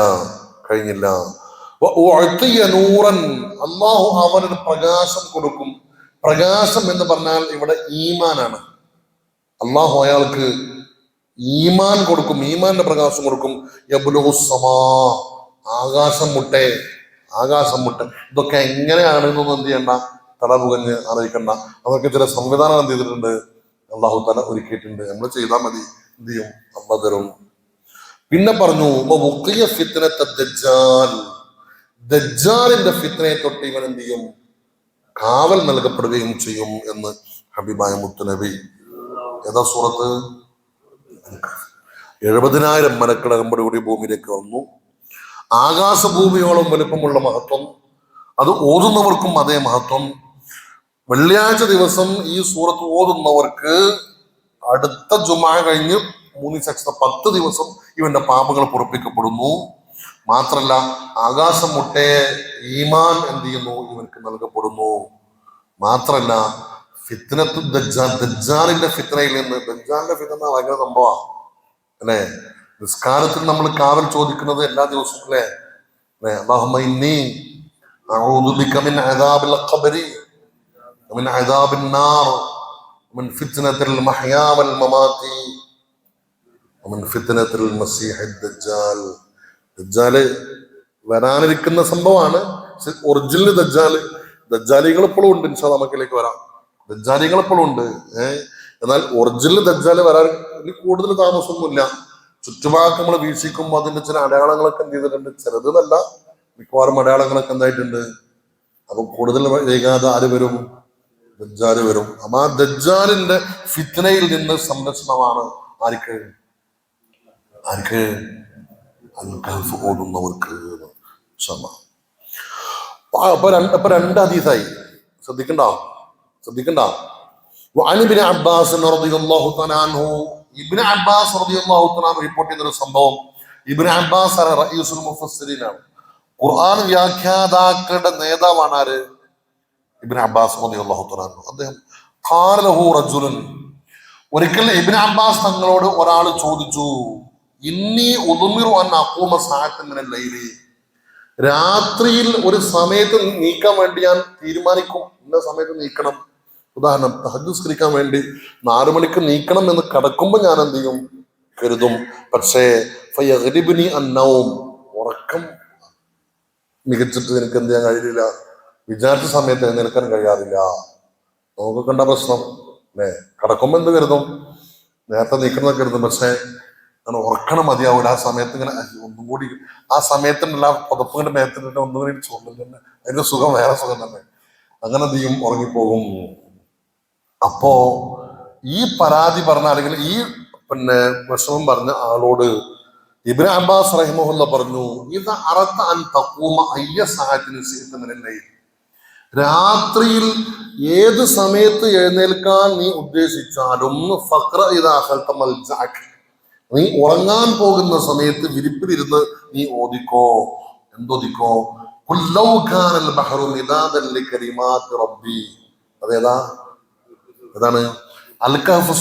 അല്ലാഹു അവനൊരു പ്രകാശം കൊടുക്കും. പ്രകാശം എന്ന് പറഞ്ഞാൽ ഇവിടെ ഈമാനാണ്. അല്ലാഹു അയാൾക്ക് ഈമാൻ കൊടുക്കും, ഈമാന്റെ പ്രകാശം കൊടുക്കും. യബ്ലുഗുസ്സമാ, ആകാശം മുട്ടെ, ആകാശം മുട്ടെ. ഇതൊക്കെ എങ്ങനെയാണെന്നൊന്നും എന്ത് ചെയ്യണ്ട, തലപുകഞ്ഞ് അറിയിക്കണ്ട. അതൊക്കെ ചില സംവിധാനം എന്ത് ചെയ്തിട്ടുണ്ട്, അള്ളാഹു തല ഒരുക്കിയിട്ടുണ്ട്. നമ്മൾ ചെയ്താൽ മതി, എന്ത് ചെയ്യും, അള്ളാഹു തരും. പിന്നെ പറഞ്ഞു ദജ്ജാലിന്റെ ഫിത്നയെ തൊട്ട് ഇവൻ എന്ത് ചെയ്യും, കാവൽ നൽകപ്പെടുകയും ചെയ്യും എന്ന് ഹബീബായ മുത്തുനബി. ഏതാ സൂറത്ത്? 70,000 മലക്കളകമ്പടി കൂടി ഭൂമിയിലേക്ക് വന്നു. ആകാശഭൂമിയോളം വലുപ്പമുള്ള മഹത്വം, അത് ഓതുന്നവർക്കും അതേ മഹത്വം. വെള്ളിയാഴ്ച ദിവസം ഈ സൂറത്ത് ഓതുന്നവർക്ക് അടുത്ത ജുമാ കഴിഞ്ഞ് 10 ദിവസം ഇവന്റെ പാപങ്ങൾ പൊറുപ്പിക്കപ്പെടുന്നു. മാത്രല്ല ആകാശം മുട്ടെ ഈമാൻ എന്ത് ചെയ്യുന്നു, ഇവർക്ക് നൽകപ്പെടുന്നു. മാത്രല്ല ഫിത്നത്തു ദജ്ജാൽ, ദജ്ജാലിന്റെ ഫിത്നയിൽ നിന്ന്, ദജ്ജാലിന്റെ ഫിത്ന ഭയങ്കര സംഭവമാണ് അല്ലെ. നിസ്കാരത്തിൽ നമ്മൾ കാവൽ ചോദിക്കുന്നത് എല്ലാ ദിവസവും അല്ലേ. അല്ലാഹുമ്മ ഇന്നി അഊദു ബിക മിൻ അദാബിൽ ഖബ്രി വമിൻ അദാബിൻ നാർ വമിൻ ഫിത്നത്തിൽ മഹ്യാ വൽ മമാതി വമിൻ ഫിത്നത്തിൽ മസീഹിദ് ദജ്ജാൽ. ദജ്ജാല് വരാനിരിക്കുന്ന സംഭവമാണ്. ഒറിജിനൽ ദജ്ജാലികൾ ഇപ്പോഴും ഉണ്ട്. ഇൻഷാ അല്ലാഹ് നമുക്കിലേക്ക് വരാം. ദജ്ജാലികൾ ഇപ്പോഴും ഉണ്ട്. എന്നാൽ ഒറിജിനൽ ദജ്ജാല് വരാൻ കൂടുതൽ താമസമൊന്നുമില്ല. ചുറ്റുഭാഗം നമ്മൾ വീക്ഷിക്കുമ്പോൾ അതിന്റെ ചില അടയാളങ്ങളൊക്കെ എന്ത് ചെയ്തിട്ടുണ്ട്, ചെറുതെന്നല്ല, മിക്കവാറും അടയാളങ്ങളൊക്കെ എന്തായിട്ടുണ്ട്. അപ്പൊ കൂടുതൽ വൈകാതെ ആര് വരും, ദജ്ജാല് വരും. അപ്പൊ ആ ദജ്ജാലിന്റെ ഫിത്നയിൽ നിന്ന് സംരക്ഷണമാണ് ആർക്ക്, അൽ-കഹ്ഫ് ഓതുന്നവർക്ക്. അപ്പൊ രണ്ട് ഹദീസായി. ശ്രദ്ധിക്കണ്ട. ഇബ്നു അബ്ബാസ് റളിയല്ലാഹു തആല അൻഹു, ഇബ്നു അബ്ബാസ് റളിയല്ലാഹു തആല റിപ്പോർട്ട് ചെയ്യുന്ന ഒരു സംഭവം. ഇബ്നു അബ്ബാസ് റഈസുൽ മുഫസ്സിരീനാണ്, ഖുർആൻ വ്യാഖ്യാതാക്കളുടെ നേതാവാണ്. ആര്? ഇബ്നു അബ്ബാസ് റളിയല്ലാഹു തആല അൻഹു. അദ്ദേഹം ഖാല ലഹു റജുലുൻ, ഒരിക്കൽ ഇബ്നു അബ്ബാസ് തങ്ങളോട് ഒരാൾ ചോദിച്ചു, ഇന്നി ഉദ്മിറു അൻ അഖൂമ സഅതൻ മിനൽ ലൈലി, രാത്രിയിൽ ഒരു സമയത്ത് നീക്കാൻ വേണ്ടി ഞാൻ തീരുമാനിക്കും, ഇന്ന സമയത്ത് നീക്കണം. ഉദാഹരണം, തഹജ്ജുദ് നിസ്കരിക്കാൻ വേണ്ടി 4 മണിക്ക് നീക്കണം എന്ന് കിടക്കുമ്പോൾ ഞാൻ എന്ത് ചെയ്യും, കരുതും. പക്ഷേ ഫയഗ്ലിബ്നി അന്നൗം, ഉറക്കം മികച്ചിട്ട് എനിക്ക് എന്ത് ചെയ്യാൻ കഴിയില്ല, വിചാരിച്ച സമയത്ത് എഴുന്നേൽക്കാൻ കഴിയാറില്ല. നമുക്ക് കണ്ട പ്രശ്നം അല്ലേ. കിടക്കുമ്പോൾ എന്ത് കരുതും, നേരത്തെ നീക്കണം കരുതും. പക്ഷെ ഉറക്കണം മതിയാവൂല. ആ സമയത്ത് ഇങ്ങനെ ഒന്നും കൂടി, ആ സമയത്തിനുള്ള പുതപ്പുകളുടെ മേത്തിട്ട് ഒന്നും കൂടി ചോദിക്കും തന്നെ, അതിന്റെ സുഖം വേറെ സുഖം തന്നെ. അങ്ങനെ എന്ത് ചെയ്യും, ഉറങ്ങിപ്പോകും. അപ്പോ ഈ പരാതി പറഞ്ഞ, അല്ലെങ്കിൽ ഈ വിഷമം പറഞ്ഞ ആളോട് ഇബ്നു അബ്ബാസ് റഹിമഹുല്ലാ പറഞ്ഞു, ഇത് അറത്ത അൻ തഖൂമ അയ്യ സഅത്തിൻ ശിഅത മിനൽ ലൈൽ, രാത്രിയിൽ ഏത് സമയത്ത് എഴുന്നേൽക്കാൻ നീ ഉദ്ദേശിച്ചാലും ഫഖ്റ ഇദാ അഖൽത മൽജഅക, നീ ഉറങ്ങാൻ പോകുന്ന സമയത്ത് വിരിപ്പിലിരുന്ന് നീ ഓതിക്കോ. എന്തോദിക്കോ? ഖുൽ ലൗ കാനൽ ബഹ്റു മിദാദൻ ലികലിമാതി റബ്ബി. അതേതാ? ഏതാണ്? അൽ-കഹ്ഫ്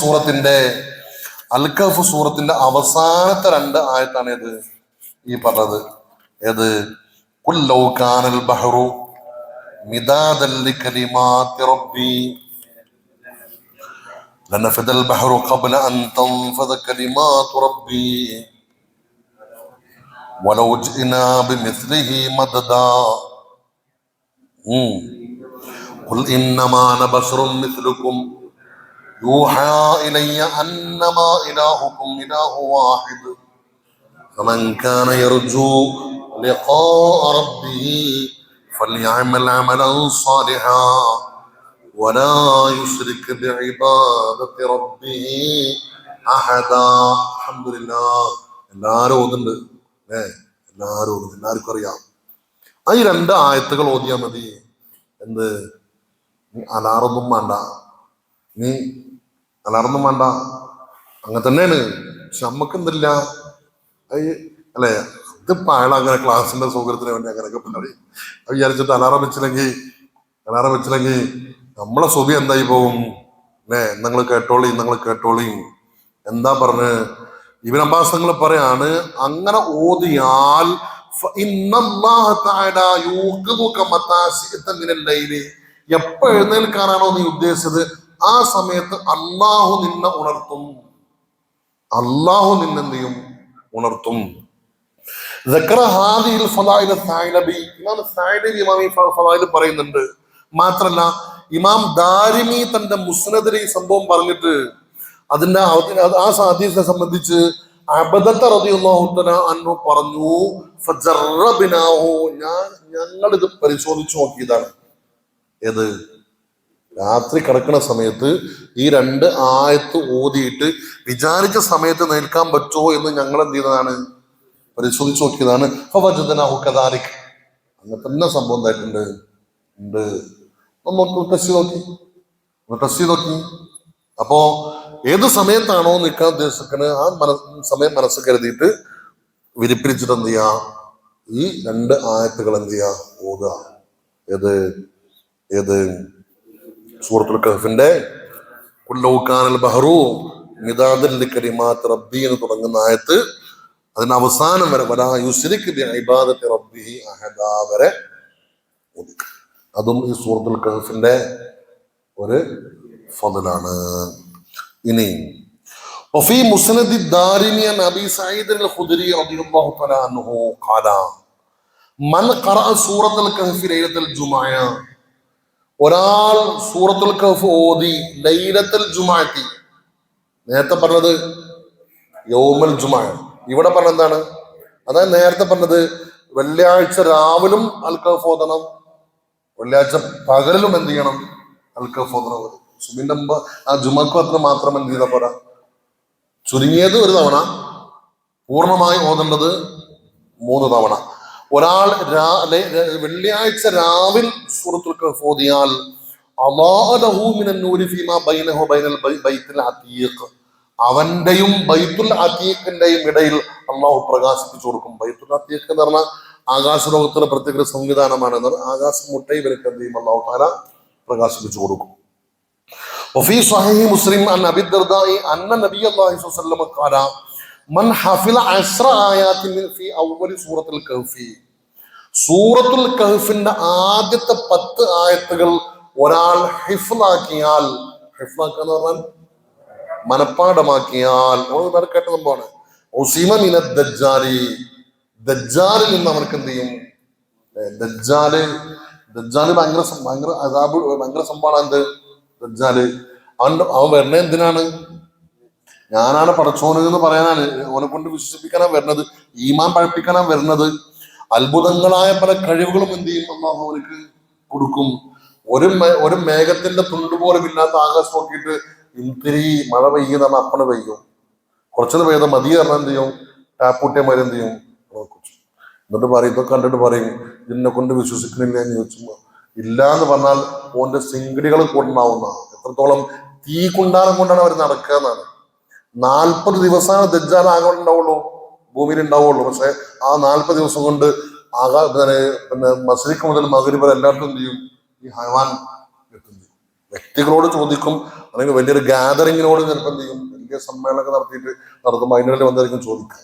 സൂറത്തിന്റെ അവസാനത്തെ 2 ആയത്താണ് ഇത് ഈ പറഞ്ഞത്. ഏത്? ഖുൽ ലൗ കാനൽ ബഹ്റു മിദാദൻ ലികലിമാതി റബ്ബി لنفد البحر قبل أن تنفذ كلمات ربي ولو جئنا بمثله مددا قل إنما أنا بشر مثلكم يوحى إلي أنما إلهكم إله واحد فمن كان يرجو لقاء ربه فليعمل عملا صالحا ولا يشرك بعبادة ربه أحدا. الحمد لله. എല്ലാവരും ഓതുന്നുണ്ട് എല്ലാവർക്കും അറിയാം. ആ ഈ 2 ആയത്തുകൾ ഓതിയാൽ മതി. എന്ത്? അലാറൊന്നും വേണ്ട, അങ്ങനെ തന്നെയാണ്. പക്ഷെ നമ്മക്ക് എന്തില്ല അല്ലെ, ഇതിപ്പോ അയാൾ അങ്ങനെ ക്ലാസ്സിന്റെ സൗകര്യത്തിന് വേണ്ടി അങ്ങനെയൊക്കെ പറയും. അത് വിചാരിച്ചിട്ട് അലാറം വെച്ചില്ലെങ്കിൽ നമ്മളെ സുബി എന്തായി പോകും അല്ലേ. നിങ്ങൾ കേട്ടോളി. എന്താ പറഞ്ഞ് ഇബ്നു അബ്ബാസ് തങ്ങൾ പറയാണ്, അങ്ങനെ ഓതിയാൽ എപ്പോ എഴുന്നേൽക്കാനാണോ നീ ഉദ്ദേശിച്ചത് ആ സമയത്ത് അള്ളാഹു നിന്നെ ഉണർത്തും. അള്ളാഹു നിന്നെന്ത് ചെയ്യും? ഉണർത്തും. പറയുന്നുണ്ട്. മാത്രല്ല ഇമാം ദാരിമി തന്റെ മുസ്നദിൽ ഈ സംഭവം പറഞ്ഞിട്ട് അതിന്റെ ആ ഹദീസിനെ സംബന്ധിച്ച് അബദത്ത് റളിയല്ലാഹു തആല അൻഹു പറഞ്ഞു, ഞങ്ങൾ ഇത് പരിശോധിച്ചു നോക്കിയതാണ്. ഏത്? രാത്രി കിടക്കുന്ന സമയത്ത് ഈ 2 ആയത്ത് ഓതിയിട്ട് വിചാരിച്ച സമയത്ത് നിൽക്കാൻ പറ്റുമോ എന്ന് ഞങ്ങൾ എന്ത് ചെയ്തതാണ്? പരിശോധിച്ച് നോക്കിയതാണ്. അങ്ങനെ തന്നെ സംഭവം ഉണ്ടായിട്ടുണ്ട്. നമുക്ക് ടെസ്റ്റ് നോക്കി. അപ്പോ ഏത് സമയത്താണോ നിൽക്കാൻ ഉദ്ദേശിക്കുന്നത് ആ സമയം മനസ്സ് കരുതിയിട്ട് വിരിപ്പിരിച്ചിട്ട് എന്ത് ചെയ്യാ? ഈ 2 ആയത്തുകൾ എന്ത് ചെയ്യാ? ഓതുക. ഏത് സൂറത്തുൽ കഹ്ഫിന്റെ കുല്ലൗകാനൽ ബഹറു മിദാദൻ ലികലിമാത്തി റബ്ബി എന്ന് തുടങ്ങുന്ന ആയത്ത് അതിന് അവസാനം വരെ വലാ യുശ്രിക് ബിഇബാദത്തി റബ്ബിഹി അഹദാ വരെ ഓതുക. അതും ഈ സൂറത്തുൽ കഹ്ഫിന്റെ ഒരു ഫളലാണ്. ഇനി വഫീ മുസ്നദി ദാരിമി അൻ അബീ സഈദ് അൽ ഖുദരി റളിയല്ലാഹു തആല അൻഹു ഖാല മൻ ഖറഅ സൂറത്തുൽ കഹ്ഫി ലൈലത്തുൽ ജുമുഅ, ഒരാൾ സൂറത്തുൽ കഹ്ഫ് ഓതി ലൈലത്തുൽ ജുമുഅത്തി, നേരത്തെ പറഞ്ഞത് യൗമുൽ ജുമുഅ, ഇവിടെ പറഞ്ഞ എന്താണ്? അതായത് നേരത്തെ പറഞ്ഞത് വെള്ളിയാഴ്ച രാവിലും അൽ കഹ്ഫ് ഓതണം, വെള്ളിയാഴ്ച പകലിലും എന്ത് ചെയ്യണം? അൽ കഹ്ഫ് ഓതണം. സുബിന്റെ മുമ്പ് ആ ജുമക്ക് അത്ര മാത്രം എന്ത് ചെയ്താൽ പോരാ, ചുരുങ്ങിയത് 1 തവണ, പൂർണ്ണമായി ഓതേണ്ടത് 3 തവണ. ഒരാൾ വെള്ളിയാഴ്ച രാവിൽ സൂറത്തുൽ കഹ്ഫ് ഓതിയാൽ അവന്റെയും ബൈത്തുൽ അതീഖിന്റെയും ഇടയിൽ അള്ളാഹു പ്രകാശിപ്പിച്ചു കൊടുക്കും. ബൈത്തുൽ അതീഖ് എന്ന് പറഞ്ഞാൽ ആകാശലോകത്തിലെ പ്രത്യേക സംവിധാനമാണ്. ആകാശ മുട്ടയിൽ ഇവർക്ക് എന്ത് ചെയ്യും? അള്ളാഹു തആല പ്രകാശിപ്പിച്ചു കൊടുക്കും. وفي صحيح مسلم عن ابي الدرداء ان النبي الله صلى الله عليه وسلم قال من حفظ 10 آيات في اول سوره الكهف, സൂറത്തുൽ കഹ്ഫിന്റെ ആദ്യത്തെ 10 ആയത്തുകൾ ഒരാൾ ഹിഫ്ളാക്കിയാൽ, ഹിഫ്ളാക്കുക എന്ന് പറഞ്ഞാൽ മനപ്പാഠമാക്കിയാൽ, കേട്ട സംഭവമാണ്. ഉസിമ മിന ദജ്ജാലി, ദജ്ജാലിൽ നിന്ന് അവർക്ക് എന്ത് ചെയ്യും? ദജ്ജാല് ഭയങ്കര അദാബ്, ഭയങ്കര സംഭവമാണ്. എന്ത് ദജ്ജാല്? അവൻ വരണ എന്തിനാണ്? ഞാനാണ് പടച്ചോന് എന്ന് പറയാനാണ്, അവനെ കൊണ്ട് വിശ്വസിപ്പിക്കാനാണ് വരുന്നത്, ഈമാൻ പഴപ്പിക്കാനാണ് വരുന്നത്. അത്ഭുതങ്ങളായ പല കഴിവുകളും എന്ത് ചെയ്യും? അല്ലാഹു അവർക്ക് കൊടുക്കും. ഒരു മേഘത്തിന്റെ തുണ്ട് പോലും ഇല്ലാത്ത ആകാശം നോക്കിയിട്ട് ഇത്തിരി മഴ പെയ്യുന്ന അപ്പണ് പെയ്യും. കുറച്ചത് പെയ്ത മതി പറഞ്ഞാൽ എന്ത് ചെയ്യും? ടാപ്പൂട്ടിയമാര് എന്ത് ചെയ്യും? എന്നിട്ട് പറയും, ഇതൊക്കെ കണ്ടിട്ട് പറയും, ഇതിനെ കൊണ്ട് വിശ്വസിക്കണില്ല എന്ന് ചോദിച്ചു. ഇല്ല എന്ന് പറഞ്ഞാൽ ഓന്റെ സിംഗടികൾ കൊണ്ടാവുന്ന, എത്രത്തോളം തീ കുണ്ടാരം കൊണ്ടാണ് അവർ നടക്കുക എന്നാണ്. 40 ദിവസമാണ് ദജ്ജാൽ ആകെ ഉണ്ടാവുള്ളൂ, ഭൂമിയിൽ ഉണ്ടാവുള്ളൂ. പക്ഷെ ആ 40 ദിവസം കൊണ്ട് പിന്നെ മസ്രിഖ് മുതൽ മഗ്രിബ് വരെ എല്ലായിടത്തും എന്ത് ചെയ്യും? ഈ ഹൈവാൻ എത്തുന്നു. വ്യക്തികളോട് ചോദിക്കും, അല്ലെങ്കിൽ വലിയൊരു ഗാദറിങ്ങിനോട് ചിലപ്പോൾ എന്ത് ചെയ്യും? വലിയ സമ്മേളനമൊക്കെ നടത്തുമ്പോൾ അതിനിടയിൽ വന്നായിരിക്കും ചോദിക്കുക.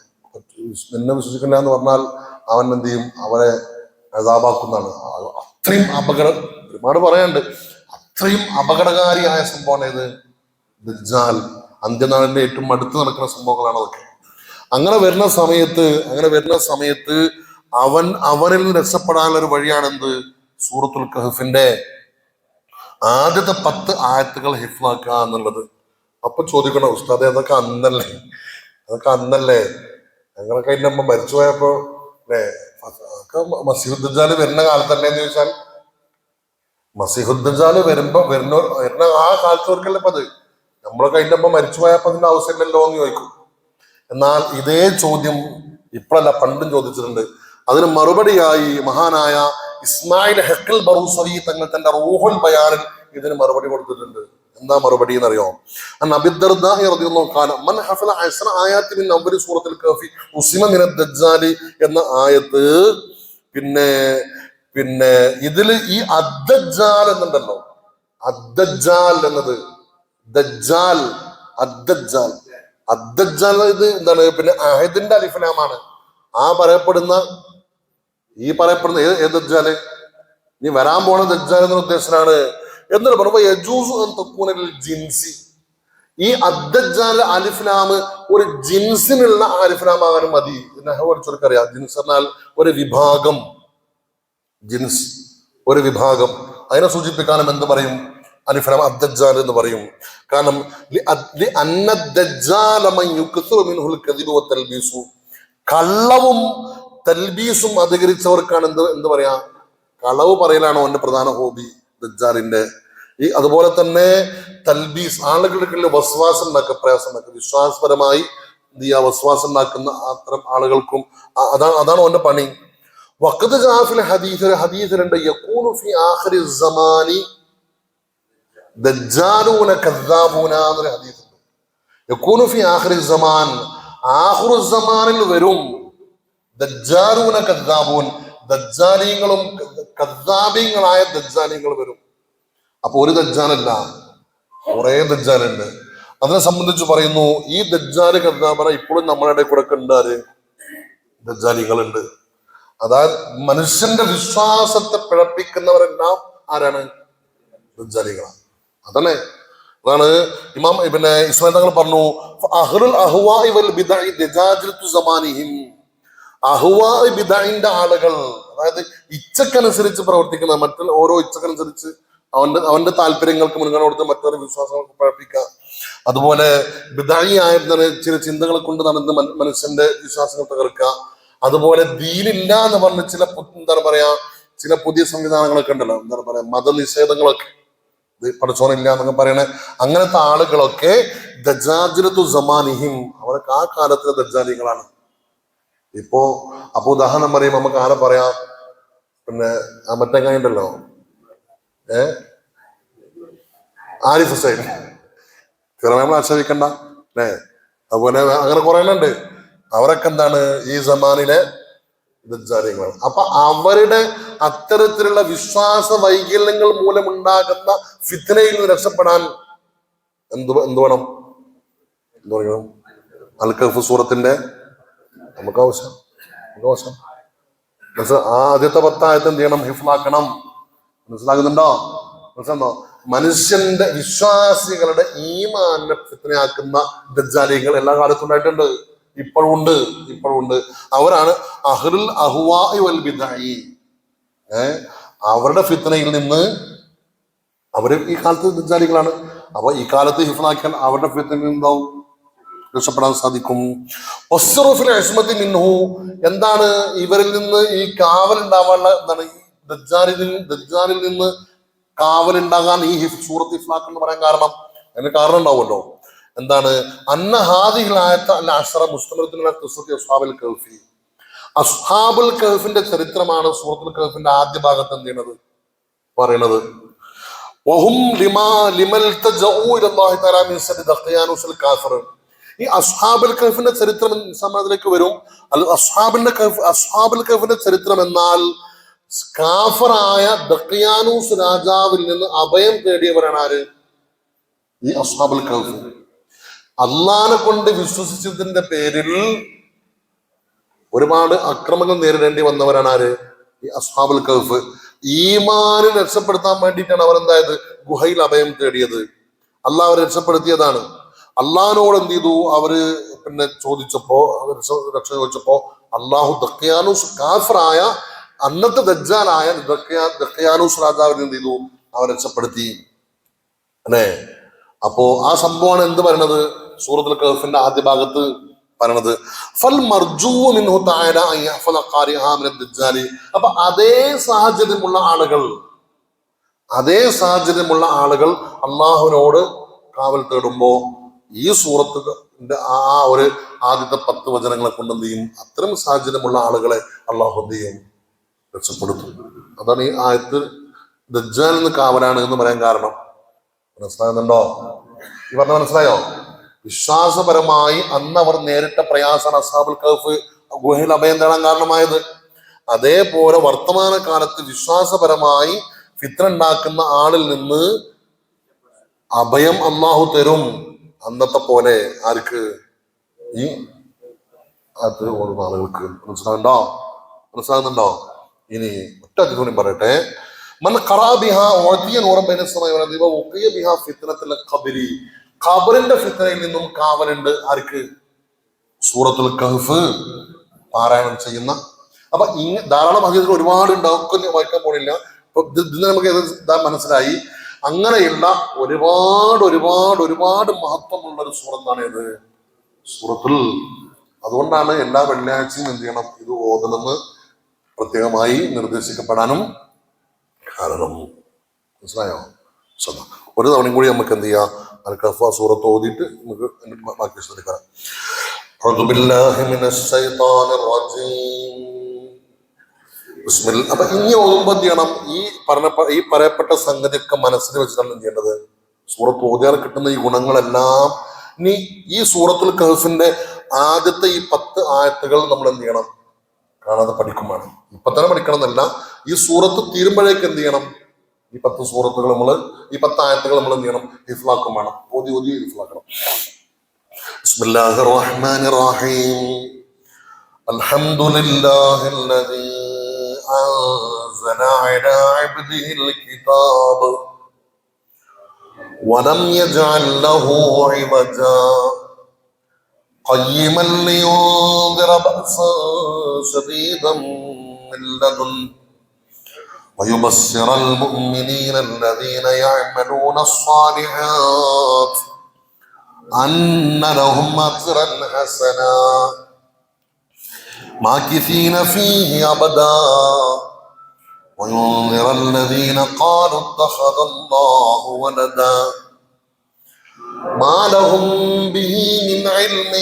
എന്നെ വിശ്വസിക്കില്ല എന്ന് പറഞ്ഞാൽ അവൻ എന്ത് ചെയ്യും? അവരെ അതാപാക്കുന്നതാണ്. അത്രയും ഒരുപാട് പറയാനുണ്ട്. അത്രയും അപകടകാരിയായ സംഭവമാണ് ഇത് ദജ്ജാൽ. അന്ത്യനാളിന്റെ ഏറ്റവും അടുത്ത് നടക്കുന്ന സംഭവങ്ങളാണ് അതൊക്കെ. അങ്ങനെ വരുന്ന സമയത്ത് അവനിൽ നിന്ന് രക്ഷപ്പെടാനുള്ള ഒരു വഴിയാണെന്ത്? സൂറത്തുൽ കഹ്ഫിന്റെ ആദ്യത്തെ 10 ആയത്തുകൾ ഹിഫ്ളാക്കുക എന്നുള്ളത്. അപ്പൊ ചോദിക്കണം, ഉസ്താദെ അതൊക്കെ അന്നല്ലേ ഞങ്ങളൊക്കെ അതിന്റെ അമ്മ മരിച്ചുപോയപ്പോ അല്ലെ മസീഹുദ് ദജ്ജാൽ വരുന്ന കാലത്തല്ലേ എന്ന് ചോദിച്ചാൽ, മസീഹുദ് ദജ്ജാൽ വരുന്ന ആ കാലത്തവർക്കല്ലേ ഇപ്പൊ അത്. നമ്മളൊക്കെ അതിന്റെ അമ്മ മരിച്ചുപോയപ്പോ അതിന്റെ ആവശ്യമില്ലല്ലോ എന്ന് ചോദിക്കും. എന്നാൽ ഇതേ ചോദ്യം ഇപ്പോഴല്ല, പണ്ടും ചോദിച്ചിട്ടുണ്ട്. അതിന് മറുപടിയായി മഹാനായ ഇസ്മായിൽ ഹഖൽ ബറൂസവി തങ്ങൾ തന്റെ റൂഹുൽ ബയാനിൽ ഇതിന് മറുപടി കൊടുത്തിട്ടുണ്ട്. എന്താ മറുപടി എന്നറിയോ? അബീ ദർദാഇ റളിയല്ലാഹു അൻഹു മൻ ഹഫള 10 ആയാത്തി മിൻ അവ്വലി സൂറത്തുൽ കഹ്ഫി ഉസിമ മിന ദജ്ജാലി എന്ന ആയത്ത്. പിന്നെ ഇതിൽ ഈ അദ്ദജ്ജാൽ എന്നുണ്ടല്ലോ, അദ്ദജ്ജാൽ എന്നത് ദജ്ജാൽ, അദ്ദജ്ജാൽ ഇത് എന്താണ്? പിന്നെ അഹദിന്റെ അലിഫ്ലാമാണ്. ഈ പറയപ്പെടുന്ന ഏത് ദജ്ജാല്? ഇനി വരാൻ പോണ ദജ്ജാൽ എന്ന ഉദ്ദേശത്തിലാണ്. എന്നിട്ട് പറയുമ്പോ യജൂസു അൻ തകൂന ലിൽ ജിൻസി, ഈ അദ്ദജ്ജാൽ അലിഫ്ലാം ഒരു ജിൻസിനുള്ള അലിഫ്ലാം ആകാനും മതി. പഠിച്ചവർക്കറിയാം ജിൻസ് പറഞ്ഞാൽ ഒരു വിഭാഗം, ജിൻസ് ഒരു വിഭാഗം. അതിനെ സൂചിപ്പിക്കാനും എന്ത് പറയും? അലിഫ്ലാം അദ്ദജ്ജാൽ എന്ന് പറയും. കാരണം കള്ളവും തൽബീസും അധികരിച്ചവർക്കാണ് എന്ത് പറയാ, കളവ് പറയലാണ് അവന്റെ പ്രധാന ഹോബി ദജ്ജാലിന്റെ. അതുപോലെ തന്നെ തൽബീസ്, ആളുകൾക്കുള്ള വസ്വാസം ഉണ്ടാക്കുക, പ്രയാസം ഉണ്ടാക്കുക, വിശ്വാസപരമായി വസ്വാസം ഉണ്ടാക്കുന്ന അത്തരം ആളുകൾക്കും അതാണ് അവന്റെ പണി. വഖദ് ജാഫിൽ ഹദീസിലുണ്ട് യഖൂനു ഫി ആഖിരി സമാനി ദജ്ജാലൂന കദ്ദാബൂന എന്നൊരു ഹദീസുണ്ട്. യഖൂനു ഫി ആഖിരി സമാൻ, ആഖിറു സമാനിൽ വരും ദജ്ജാലൂന കദ്ദാബൂൻ, ദജ്ജാലീങ്ങളും കദ്ദാബീങ്ങളായ ദജ്ജാലീങ്ങൾ വരും. അപ്പൊ ഒരു ദജ്ജാലല്ല, കുറെ ദജ്ജാലുണ്ട്. അതിനെ സംബന്ധിച്ച് പറയുന്നു ഈ ദജ്ജാല് കദ്ദാബറ ഇപ്പോഴും നമ്മുടെ ഇടയിൽ കൂടെ കണ്ടാല് ദജ്ജാലികളുണ്ട്. അതായത് മനുഷ്യന്റെ വിശ്വാസത്തെ പിഴപ്പിക്കുന്നവരെല്ലാം ആരാണ്? ദജ്ജാലികളാണ്. അതാണ് ഇമാം ഇസ്മായിൽ തങ്ങൾ പറഞ്ഞു അഹ്ലുൽ അഹ്വാഇ വൽ ബിദ്അഇ ദജാജിലത്തു സമാനിഹിം. അഹ്വാ ബിദ്അഇന്റെ ആളുകൾ, അതായത് ഇച്ഛക്കനുസരിച്ച് പ്രവർത്തിക്കുന്ന, മറ്റുള്ള ഓരോ ഇച്ഛക്കനുസരിച്ച് അവന്റെ താല്പര്യങ്ങൾക്ക് മുൻഗണന കൊടുത്ത് മറ്റൊരു വിശ്വാസങ്ങൾക്ക് പഴപ്പിക്കുക. അതുപോലെ ബിദ്അഇയായ ചില ചിന്തകളെ കൊണ്ട് നടന്ന് മനുഷ്യന്റെ വിശ്വാസങ്ങൾ തകർക്കുക. അതുപോലെ ദീനില്ല എന്ന് പറഞ്ഞ് ചില പുതിയ സംവിധാനങ്ങളൊക്കെ ഉണ്ടല്ലോ, മതനിഷേധങ്ങളൊക്കെ, പഠിച്ചോനില്ല എന്നൊക്കെ പറയണേ. അങ്ങനത്തെ ആളുകളൊക്കെ ദജാജിലത്തു സമാനിഹിം, അവർക്ക് ആ കാലത്തിലെ ദജ്ജാലികളാണ്. അപ്പൊ ഉദാഹരണം പറയുമ്പോ നമുക്ക് ആരെ പറയാം? മറ്റേ കഴിഞ്ഞിട്ടല്ലോ ആരിഫ് ഹുസൈൻ, നമ്മൾ ആക്ഷേപിക്കണ്ട അല്ലേ? അതുപോലെ അങ്ങനെ കുറെ ഉണ്ട്. അവരൊക്കെ എന്താണ്? ഈ സമാനിലെ ദജ്ജാലികളാണ്. അപ്പൊ അവരുടെ അത്തരത്തിലുള്ള വിശ്വാസ വൈകല്യങ്ങൾ മൂലമുണ്ടാകുന്ന ഫിത്നയിൽ നിന്ന് രക്ഷപ്പെടാൻ എന്ത് വേണം? അൽ കഹ്ഫ് സൂറത്തിന്റെ നമുക്ക് ആവശ്യം. ആ ആദ്യത്തെ 10 ആയത്ത് എന്ത് ചെയ്യണം? ഹിഫ്ലാക്കണം. മനസ്സിലാകുന്നുണ്ടോ? മനുഷ്യന്റെ വിശ്വാസികളുടെ ഈമാനെ ഫിത്നയാക്കുന്ന ദജ്ജാലികൾ എല്ലാ കാലത്തും ഉണ്ടായിട്ടുണ്ട്, ഇപ്പോഴുണ്ട്. അവരാണ് അഹ്ലുൽ അഹ്വാഇ വൽ ബിദ്അഇ. അവരുടെ ഫിത്നയിൽ നിന്ന് അവര് ഈ കാലത്ത് ദജ്ജാലികളാണ്. അപ്പൊ ഈ കാലത്ത് ഹിഫ്ലാക്കാൻ അവരുടെ ഫിത്നയിൽ നിന്നാവും രക്ഷപ്പെടാൻ സാധിക്കും. എന്താണ് ഇവരിൽ നിന്ന് ഈ കാവലുണ്ടാവാനുള്ള എന്താണ്? ഈ ദജ്ജാലിൽ നിന്ന് കാവലുണ്ടാകാൻ ഈ സൂറത്ത് ഹിഫ്ലാക്ക് എന്ന് പറയാൻ കാരണം, അതിന് കാരണം ഉണ്ടാവുമല്ലോ. എന്താണ്? അസ്ഹാബുൽ കഹ്ഫിന്റെ ചരിത്രമാണ് സൂറത്തുൽ കഹ്ഫിന്റെ ആദ്യ ഭാഗത്ത് എന്ത് ചെയ്യണത് പറയണത്. ഈ അസ്ഹാബുൽ കഹ്ഫിന്റെ ചരിത്രം സമാജത്തിലേക്ക് വരും. അസ്ഹാബുൽ കഹ്ഫിന്റെ ചരിത്രം എന്നാൽ കാഫറായ ദഖ്യാനൂസ് രാജാവിൽ നിന്ന് അഭയം തേടിയവരാണ് ആര്? ഈ അസ്ഹാബുൽ കഹ്ഫ്. അള്ളാനെ കൊണ്ട് വിശ്വസിച്ചതിന്റെ പേരിൽ ഒരുപാട് അക്രമങ്ങൾ നേരിടേണ്ടി വന്നവരാണ് ആര്? ഈ അസ്ഹാബുൽ കഹ്ഫ്. ഈമാനെ രക്ഷപ്പെടുത്താൻ വേണ്ടിയിട്ടാണ് അവരെന്തായത്? ഗുഹയിൽ അഭയം തേടിയത്. അള്ളാഹ് അവരെ രക്ഷപ്പെടുത്തിയതാണ്. അള്ളാഹിനോട് എന്ത് ചെയ്തു? അവര് ചോദിച്ചപ്പോ, രക്ഷ ചോദിച്ചപ്പോ അള്ളാഹു ദഖ്യാനൂസ് കാഫറായ അന്നത്തെ ദജ്ജാലായ ദഖ്യാനൂസ് രാജാവിനെ എന്ത് ചെയ്തു? അവരെ രക്ഷപ്പെടുത്തി അല്ലേ? അപ്പോ ആ സംഭവമാണ് എന്ത് പറയണത്? സൂറത്തുൽ കഹ്ഫിന്റെ ആദ്യ ഭാഗത്ത് പറയണത്. അപ്പൊ അതേ സാഹചര്യമുള്ള ആളുകൾ അള്ളാഹുവിനോട് കാവൽ തേടുമ്പോ ഈ സൂറത്തിന്റെ ആ ഒരു ആദ്യത്തെ 10 വചനങ്ങളെ കൊണ്ട് എന്ത് ചെയ്യും? അത്തരം സാഹചര്യമുള്ള ആളുകളെ അള്ളാഹു എന്ത് ചെയ്യും? രക്ഷപ്പെടുത്തും. അതാണ് ഈ ആയത്ത് ദജ്ജാൽ നിന്ന് കാവലാണ് എന്ന് പറയാൻ കാരണം. മനസ്സിലാകുന്നുണ്ടോ? ഈ പറഞ്ഞ മനസ്സിലായോ? വിശ്വാസപരമായി അന്ന് അവർ നേരിട്ട പ്രയാസമാണ് അസ്ഹാബുൽ കഹ്ഫ് ഗുഹയിൽ അഭയം തേടാൻ കാരണമായത്. അതേപോലെ വർത്തമാന കാലത്ത് വിശ്വാസപരമായി ഫിത്ന ഉണ്ടാക്കുന്ന ആളിൽ നിന്ന് അഭയം അള്ളാഹു തരും. അന്നത്തെ പോലെ ആർക്ക്? ഈ ആളുകൾക്ക്. മനസ്സിലാകുന്നുണ്ടോ? ഇനി ഒറ്റ കൂടി പറയട്ടെ. മൻ ഖറാ ബിഹാ ഉഅതിയ നൂറൻ ബൈന സമയ വൽ അർദി വഖിയ ബിഹാ ഫിത്നത്തുൽ ഖബ്രി. ഖബറിന്റെ ഫിത്നയിൽ നിന്നും കാവലുണ്ട് ആർക്ക്? സൂറത്തുൽ കഹ്ഫ് പാരായണം ചെയ്യുന്ന. അപ്പൊ ധാരാളം ഹദീസുകൾ ഒരുപാട് ഉണ്ടാവും, വായിക്കാൻ പോണില്ല. അപ്പൊ ഇതിന് നമുക്ക് മനസ്സിലായി. അങ്ങനെയുള്ള ഒരുപാട് ഒരുപാട് ഒരുപാട് മഹത്വമുള്ള ഒരു സൂറത്താണ് ഇത് സൂറത്തുൽ. അതുകൊണ്ടാണ് എല്ലാ വെള്ളിയാഴ്ചയും എന്ത് ചെയ്യണം, ഇത് ഓതണമെന്ന് പ്രത്യേകമായി നിർദ്ദേശിക്കപ്പെടാനും കാരണം. മനസ്സിലായോ? ഒരു തവണയും കൂടി നമുക്ക് എന്ത് ചെയ്യാം, അൽ കഹ്ഫ് സൂറത്ത് ഓതിയിട്ട് നമുക്ക് ബാക്കി ശ്രദ്ധിക്കാം. അപ്പൊ ഇനി ഓതുമ്പോ എന്ത് ചെയ്യണം, ഈ പറയപ്പെട്ട സംഗതിയൊക്കെ മനസ്സിൽ വെച്ചിട്ടാണ് എന്ത് ചെയ്യേണ്ടത്, സൂറത്ത് ഓതിയാൽ കിട്ടുന്ന ഈ ഗുണങ്ങളെല്ലാം ഇനി ഈ സൂറത്തുൽ കഹ്ഫിന്റെ ആദ്യത്തെ ഈ 10 ആയത്തുകൾ നമ്മൾ എന്ത് ചെയ്യണം, കാണാതെ പഠിക്കും വേണം. ഇപ്പൊ തന്നെ പഠിക്കണം എന്നല്ല, ഈ സൂറത്ത് തീരുമ്പോഴേക്ക് എന്ത് ചെയ്യണം, ഈ 10 സൂറത്തുകൾ ഈ 10 ആയത്തുകൾ നമ്മൾ എന്ത് ചെയ്യണം, ഹിഫ്ലാക്കും വേണം. ഓതി ഹിഫ്ലാക്കണം. ബിസ്മില്ലാഹിർ റഹ്മാനിർ റഹീം. അൽഹംദുലില്ലാഹില്ലദീ അൻസല അലാ അബ്ദിഹിൽ കിതാബ വലം യജ്അൽ ലഹു ഇവജാ قيما لينذر بأسا شديدا من لدنه ويبشر المؤمنين الذين يعملون الصالحات أن لهم أجرا حسنا ماكثين فيه أبدا وينذر الذين قالوا اتخذ الله ولدا ما لهم به من علم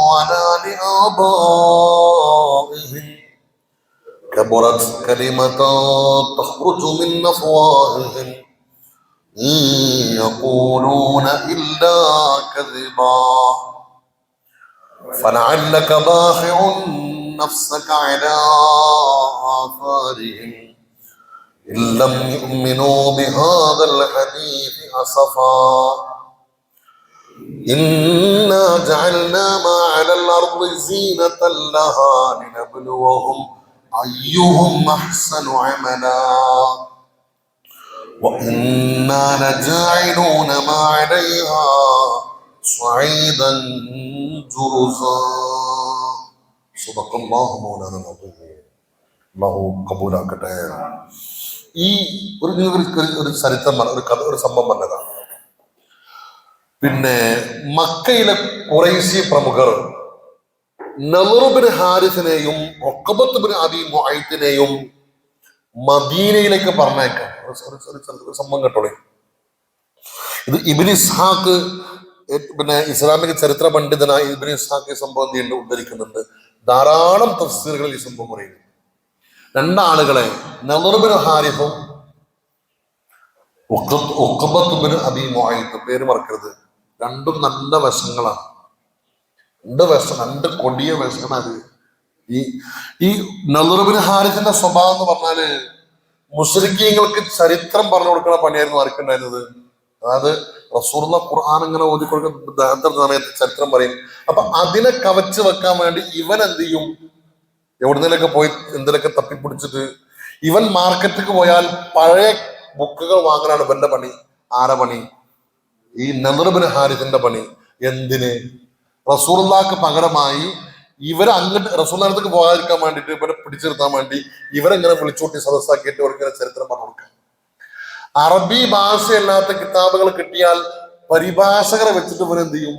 ولا لآبائهم كبرت كلمة تخرج من أفواههم إن يقولون إلا كذبا فلعلك باخع نفسك على آثارهم إن لم يؤمنوا بهذا الحديث أسفا إنا جعلنا ما على الأرض زينة لها لنبلوهم أيهم أحسن عملا وإنا لجاعلون ما عليها صعيدا جرزا صدق الله مولانا العظيم. അല്ലാഹു കബൂലാക്കട്ടെ. ഈ ഒരു ചരിത്രം, ഒരു സംഭവം പറഞ്ഞതാണ്. പിന്നെ മക്കയിലെ ഖുറൈശി പ്രമുഖർ നളർ ബിൻ ഹാരിസിനെയും ഉഖബത്ത് ബിൻ അബീ മുഅയ്ത്തിനെയും മദീനയിലേക്ക് പറഞ്ഞേക്കാം. ഒരു സംഭവം കേട്ടോളെ. ഇത് ഇബ്നു ഇസ്ഹാഖ്, പിന്നെ ഇസ്ലാമിക ചരിത്ര പണ്ഡിതനായ ഇബ്നു ഇസ്ഹാഖ് ഈ സംഭവം ഉദ്ധരിക്കുന്നുണ്ട്. ധാരാളം തഫ്സീറുകളിൽ ഈ സംഭവം പറയുന്നു. 2 ആളുകളെ, നളർ ബിൻ ഹാരിസും ഉഖബത്ത് ബിൻ അബീ മുഅയ്ത്ത്, പേര് മറക്കരുത്. രണ്ടും നല്ല വശങ്ങളാണ്. 2 കൊടിയ വശങ്ങളാണ്. ഈ നളർ ബിൻ ഹാരിസിന്റെ സ്വഭാവം എന്ന് പറഞ്ഞാല് മുശ്രിക്കീങ്ങൾക്ക് ചരിത്രം പറഞ്ഞു കൊടുക്കുന്ന പണിയായിരുന്നു ആർക്കുണ്ടായിരുന്നത്. അതായത് റസൂലുള്ള ഖുർആൻ ഇങ്ങനെ ഓതിക്കൊടുക്കുന്ന സമയത്ത് ചരിത്രം പറയും. അപ്പൊ അതിനെ കവച്ച് വെക്കാൻ വേണ്ടി ഇവൻ എന്ത് ചെയ്യും, എവിടുന്നേലൊക്കെ പോയി എന്തിലൊക്കെ തപ്പിപ്പിടിച്ചിട്ട് ഇവൻ മാർക്കറ്റിലേക്ക് പോയാൽ പഴയ ബുക്കുകൾ വാങ്ങലാണ് ഇവന്റെ പണി. ആരെ പണി? ഈ നളർ ബിൻ ഹാരിസിന്റെ പണി. എന്തിന്? റസൂലുള്ളാഹിക്ക് പകരമായി ഇവരെ അങ്ങോട്ട് റസൂലുള്ളാഹിക്ക് പോകാതിരിക്കാൻ വേണ്ടിയിട്ട്, ഇവരെ പിടിച്ചു നിർത്താൻ വേണ്ടി ഇവരെങ്ങനെ വിളിച്ചോട്ടി സദസ്സാക്കിയിട്ട് ഇവർക്കിങ്ങനെ ചരിത്രം പറഞ്ഞു കൊടുക്കുക. അറബി ഭാഷയല്ലാത്ത കിതാബുകൾ കിട്ടിയാൽ പരിഭാഷകരെ വെച്ചിട്ട് ഇവരെന്ത് ചെയ്യും,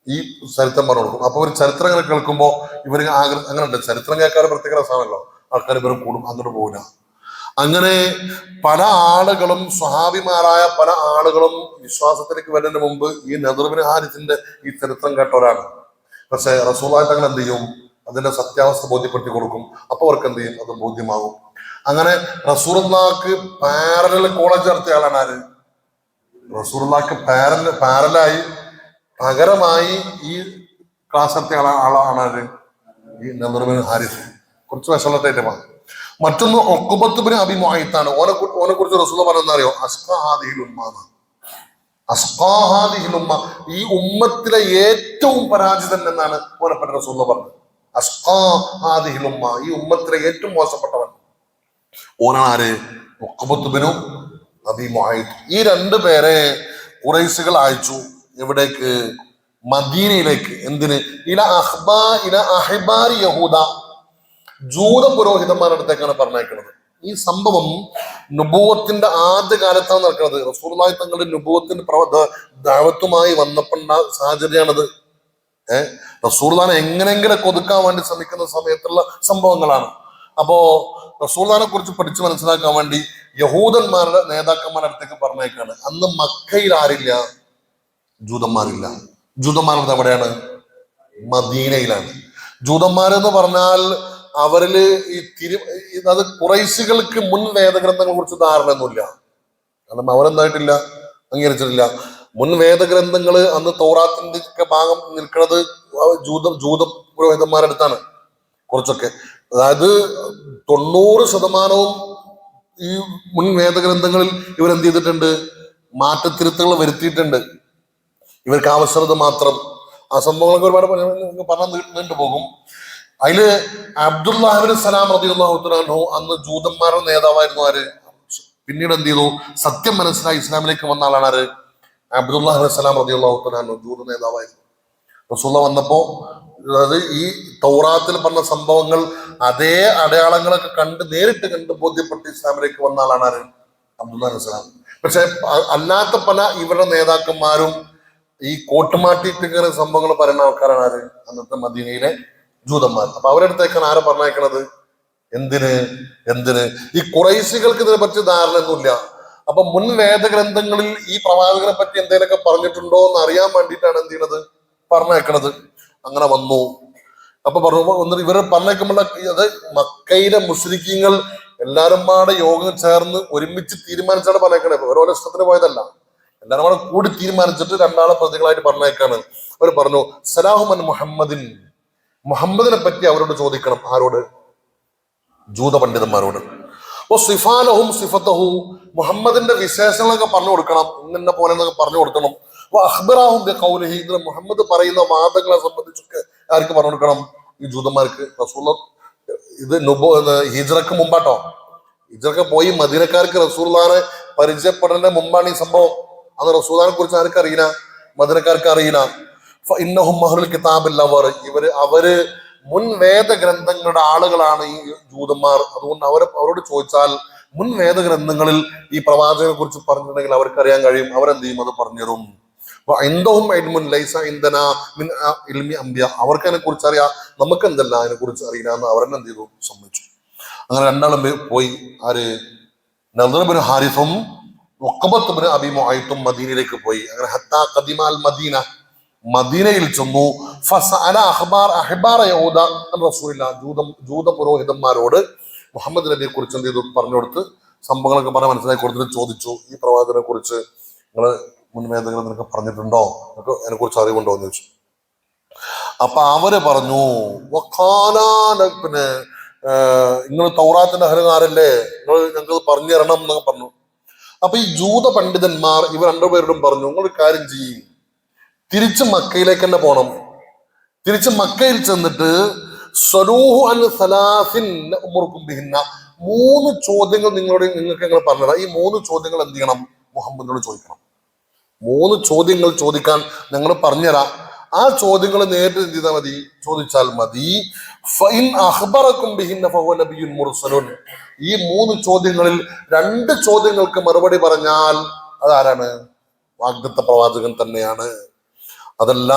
ഈ ചരിത്രം പറഞ്ഞു കൊടുക്കും. അപ്പൊ ഒരു ചരിത്രം ഇങ്ങനെ കേൾക്കുമ്പോ ഇവര് അങ്ങനെ ഉണ്ട്. ചരിത്രം കേൾക്കാൻ പ്രത്യേക രസമാണല്ലോ, ആൾക്കാർ ഇവരെ കൂടും, അങ്ങോട്ട് പോകില്ല. അങ്ങനെ പല ആളുകളും, സ്വഹാബിമാരായ പല ആളുകളും വിശ്വാസത്തിലേക്ക് വരുന്നതിന് മുമ്പ് ഈ നളർ ബിൻ ഹാരിസിന്റെ ഈ ചരിത്രം കേട്ടവരാണ്. പക്ഷെ റസൂലുള്ളാഹി തങ്ങൾ എന്ത് ചെയ്യും, അതിന്റെ സത്യാവസ്ഥ ബോധ്യപ്പെടുത്തി കൊടുക്കും. അപ്പൊ അവർക്ക് എന്ത് ചെയ്യും, അത് ബോധ്യമാകും. അങ്ങനെ റസൂലുള്ളാഹിക്ക് പാരലൽ കോളേജ് നടത്തിയ ആളാണ് ആര്? റസൂലുള്ളാഹിക്ക് പാരലായി പകരമായി ഈ ക്ലാസ് നടത്തിയ ആളാണ് ആര്? ഈ നളർ ബിൻ ഹാരിസ്. കുറച്ച് വിഷമത്തെ ഐറ്റമാണ്. മറ്റൊന്ന് ഉഖബത്ത് ബിൻ അബീ മുഅയ്ത്താണ്. ഓനെ കുറിച്ച് റസൂലുള്ളാഹി പറയുന്നത് അറിയോ? അസ്ഖാ ഹാദിഹിൽ ഉമ്മ. ഈ ഉമ്മത്തിലെ ഏറ്റവും പരാജിതൻ എന്നാണ് ഓനെപ്പറ്റി റസൂലുള്ളാഹി പറഞ്ഞത്. അസ്ഖാ ഹാദിഹിൽ ഉമ്മ, ഈ ഉമ്മത്തിലെ ഏറ്റവും മോശപ്പെട്ടവൻ ഓനാണ് ആര്? ഉഖബത്ത് ബിൻ അബീ മുഅയ്ത്ത്. ഈ 2 പേരെ ഖുറൈശികൾ അയച്ചു എവിടേക്ക്? മദീനയിലേക്ക്. എന്തിന്? ഇല അഹിബാരി യഹൂദ, ജൂത പുരോഹിതന്മാരുടെ അടുത്തേക്കാണ് പറഞ്ഞേക്കുന്നത്. ഈ സംഭവം നുബുവത്തിന്റെ ആദ്യ കാലത്താണ് നടക്കുന്നത്. റസൂലുള്ളാഹി തങ്ങളുടെ നുബുവത്തിന്റെ ദഅവത്തുമായി വന്നപ്പോഴുള്ള സാഹചര്യമാണത്. റസൂലുള്ളാഹിനെ എങ്ങനെയെങ്കിലും ഒതുക്കാൻ വേണ്ടി ശ്രമിക്കുന്ന സമയത്തുള്ള സംഭവങ്ങളാണ്. അപ്പോ റസൂലുള്ളാഹിനെ കുറിച്ച് പഠിച്ച് മനസ്സിലാക്കാൻ വേണ്ടി യഹൂദന്മാരുടെ നേതാക്കന്മാരുടെ അടുത്തേക്ക് പറഞ്ഞേക്കാണ്. അന്ന് മക്കയിൽ ആരില്ല? ജൂതന്മാരില്ല. ജൂതന്മാരുടെ എവിടെയാണ്? മദീനയിലാണ്. ജൂതന്മാരെന്ന് പറഞ്ഞാൽ അവരില് അത് ഖുറൈശികൾക്ക് മുൻ വേദഗ്രന്ഥങ്ങളെ കുറിച്ച് ധാരണയൊന്നുമില്ല. കാരണം അവരെന്തായിട്ടില്ല, അംഗീകരിച്ചിട്ടില്ല. മുൻ വേദഗ്രന്ഥങ്ങള് അന്ന് തൗറാത്തിന്റെ ഒക്കെ ഭാഗം നിൽക്കുന്നത് ജൂത പുരോഹിതന്മാരുടെ അടുത്താണ്. കുറച്ചൊക്കെ, അതായത് 90% ഈ മുൻ വേദഗ്രന്ഥങ്ങളിൽ ഇവരെന്ത് ചെയ്തിട്ടുണ്ട്? മാറ്റത്തിരുത്തുകൾ വരുത്തിയിട്ടുണ്ട്. ഇവർക്ക് ആവശ്യമുള്ളത് മാത്രം. ആ സംഭവങ്ങളൊക്കെ ഒരുപാട് പറഞ്ഞാൽ നീണ്ടു പോകും. അതില് അബ്ദുല്ലാഹിബ്നു സലാം റളിയല്ലാഹു തആല അൻഹു അന്ന് ജൂതന്മാരുടെ നേതാവായിരുന്നു. ആര്? പിന്നീട് എന്ത് ചെയ്തു? സത്യം മനസ്സിലായി ഇസ്ലാമിലേക്ക് വന്ന ആളാണ്. ആര്? അബ്ദുല്ലാഹിബ്നു സലാം റളിയല്ലാഹു തആല അൻഹു ജൂത നേതാവായിരുന്നു. റസൂലുള്ളാഹി വന്നപ്പോ, അതായത് ഈ തൗറാത്തിൽ പറഞ്ഞ സംഭവങ്ങൾ അതേ അടയാളങ്ങളൊക്കെ നേരിട്ട് കണ്ട് ബോധ്യപ്പെട്ട് ഇസ്ലാമിലേക്ക് വന്ന ആളാണ്. ആര്? അബ്ദുല്ലാഹിബ്നു സലാം. പക്ഷെ അല്ലാത്ത പല ഇവരുടെ നേതാക്കന്മാരും ഈ കോട്ടുമാട്ടിയിട്ട് ഇങ്ങനെ സംഭവങ്ങൾ പറയുന്ന ആൾക്കാരാണ്. ആര്? അന്നത്തെ മദീനയിലെ ജൂതന്മാർ. അപ്പൊ അവരടുത്തേക്കാണ് ആരെ പറഞ്ഞേക്കണത്? എന്തിന്? ഈ ഖുറൈശികൾക്ക് ഇതിനെ പറ്റി ധാരണയൊന്നുമില്ല. അപ്പൊ മുൻ വേദഗ്രന്ഥങ്ങളിൽ ഈ പ്രവാചകനെ പറ്റി എന്തെങ്കിലുമൊക്കെ പറഞ്ഞിട്ടുണ്ടോ എന്ന് അറിയാൻ വേണ്ടിയിട്ടാണ് എന്ത് ചെയ്യണത്? പറഞ്ഞേക്കണത്. അങ്ങനെ വന്നു. അപ്പൊ പറഞ്ഞു ഇവരെ പറഞ്ഞേക്കുമ്പോൾ അത് മക്കയിലെ മുശ്രിക്കീങ്ങൾ എല്ലാരും പാടെ യോഗം ചേർന്ന് ഒരുമിച്ച് തീരുമാനിച്ചാണ് പറഞ്ഞേക്കണേ. ഓരോ ഇഷ്ടത്തിന് പോയതല്ല. എല്ലാരും കൂടെ കൂടി തീരുമാനിച്ചിട്ട് രണ്ടാളെ പ്രതികളായിട്ട് പറഞ്ഞേക്കാണ്. അവർ പറഞ്ഞു സലാഹുമൻ മുഹമ്മദിൻ, മുഹമ്മദിനെ പറ്റി അവരോട് ചോദിക്കണം. ആരോട്? ജൂത പണ്ഡിതന്മാരോട്. ഓ സിഫാനഹും സിഫത്തഹു, മുഹമ്മദിന്റെ വിശേഷങ്ങളൊക്കെ പറഞ്ഞു കൊടുക്കണം. ഇന്ന പോലെ എന്നൊക്കെ പറഞ്ഞു കൊടുക്കണം. അഖ്ബറാഹും ബിഖൗലിഹി, മുഹമ്മദ് പറയുന്ന വാദങ്ങളെ സംബന്ധിച്ചൊക്കെ ആർക്ക് പറഞ്ഞു കൊടുക്കണം? ഈ ജൂതന്മാർക്ക്. റസൂലുള്ളാഹി ഇത് ഹിജ്റക്ക് മുമ്പാട്ടോ. ഹിജ്റക്ക് പോയി മദീനക്കാർക്ക് റസൂലുള്ളാഹിനെ പരിചയപ്പെടുന്നതിന് മുമ്പാണ് ഈ സംഭവം. അത് റസൂലുള്ളാഹിനെ കുറിച്ച് ആർക്ക് അറിയില്ല? മദീനക്കാർക്ക് അറിയില്ല. ഫഇന്നഹും അഹ്ലുൽ കിതാബിൽ അവർ, അവര് മുൻ വേദഗ്രന്ഥങ്ങളുടെ ആളുകളാണ് ഈ ജൂതന്മാർ. അതുകൊണ്ട് അവരോട് ചോദിച്ചാൽ മുൻ വേദഗ്രന്ഥങ്ങളിൽ ഈ പ്രവാചകനെ കുറിച്ച് പറഞ്ഞിട്ടുണ്ടെങ്കിൽ അവർക്ക് അറിയാൻ കഴിയും. അവരെന്ത് ചെയ്യും? അത് പറഞ്ഞുതരും. അവർക്ക് അതിനെ കുറിച്ച് അറിയാം, നമുക്ക് എന്തല്ല അതിനെ കുറിച്ച് അറിയില്ല എന്ന് അവരെന്നെ എന്ത് ചെയ്തു? സമ്മതിച്ചു. അങ്ങനെ രണ്ടാളും പോയി. ആര്? നളർ ബിൻ ഹാരിസും ഉഖബത്ത് ബിൻ അബീ മുഅയ്ത്തും മദീനയിലേക്ക് പോയി. അങ്ങനെ ഹത്താ ഖദിമൽ മദീന, മദീനയിൽ ചെന്നു. ഫസഅല അഹ്ബാർ യഹൂദ റസൂലുള്ളാഹി, ജൂത പുരോഹിതന്മാരോട് മുഹമ്മദ് നബിയെ കുറിച്ച് എന്ത് ചെയ്തു? പറഞ്ഞു കൊടുത്ത് സംഭവങ്ങളൊക്കെ പറഞ്ഞ് മനസ്സിലാക്കി കൊടുത്തിട്ട് ചോദിച്ചു, ഈ പ്രവാചകനെ കുറിച്ച് നിങ്ങൾ മുൻവേദങ്ങൾ നിനക്ക് പറഞ്ഞിട്ടുണ്ടോ? എന്നൊക്കെ അതിനെ കുറിച്ച് അറിവുണ്ടോ എന്ന് ചോദിച്ചു. അപ്പൊ അവര് പറഞ്ഞു പിന്നെ നിങ്ങൾ തൗറാത്തിന്റെ അഹലുകാരല്ലേ, നിങ്ങൾ ഞങ്ങൾക്ക് പറഞ്ഞു തരണം എന്നൊക്കെ പറഞ്ഞു. അപ്പൊ ഈ ജൂത പണ്ഡിതന്മാർ ഇവർ രണ്ടുപേരോടും പറഞ്ഞു, നിങ്ങൾ ഒരു കാര്യം ചെയ്യും, തിരിച്ച് മക്കയിലേക്ക് തന്നെ പോണം. തിരിച്ച് മക്കയിൽ ചെന്നിട്ട് മൂന്ന് ചോദ്യങ്ങൾ നിങ്ങൾക്ക് ഞങ്ങൾ പറഞ്ഞതാ. ഈ മൂന്ന് ചോദ്യങ്ങൾ എന്ത് ചെയ്യണം? മുഹമ്മദിനോട് ചോദിക്കണം. മൂന്ന് ചോദ്യങ്ങൾ ചോദിക്കാൻ ഞങ്ങൾ പറഞ്ഞുതരാം. ആ ചോദ്യങ്ങൾ നേരിട്ട് എന്ത് ചെയ്താൽ മതി? ചോദിച്ചാൽ മതി. ഈ മൂന്ന് ചോദ്യങ്ങളിൽ 2 ചോദ്യങ്ങൾക്ക് മറുപടി പറഞ്ഞാൽ അതാരാണ്? വാഗ്ദത്ത പ്രവാചകൻ തന്നെയാണ്. അതല്ല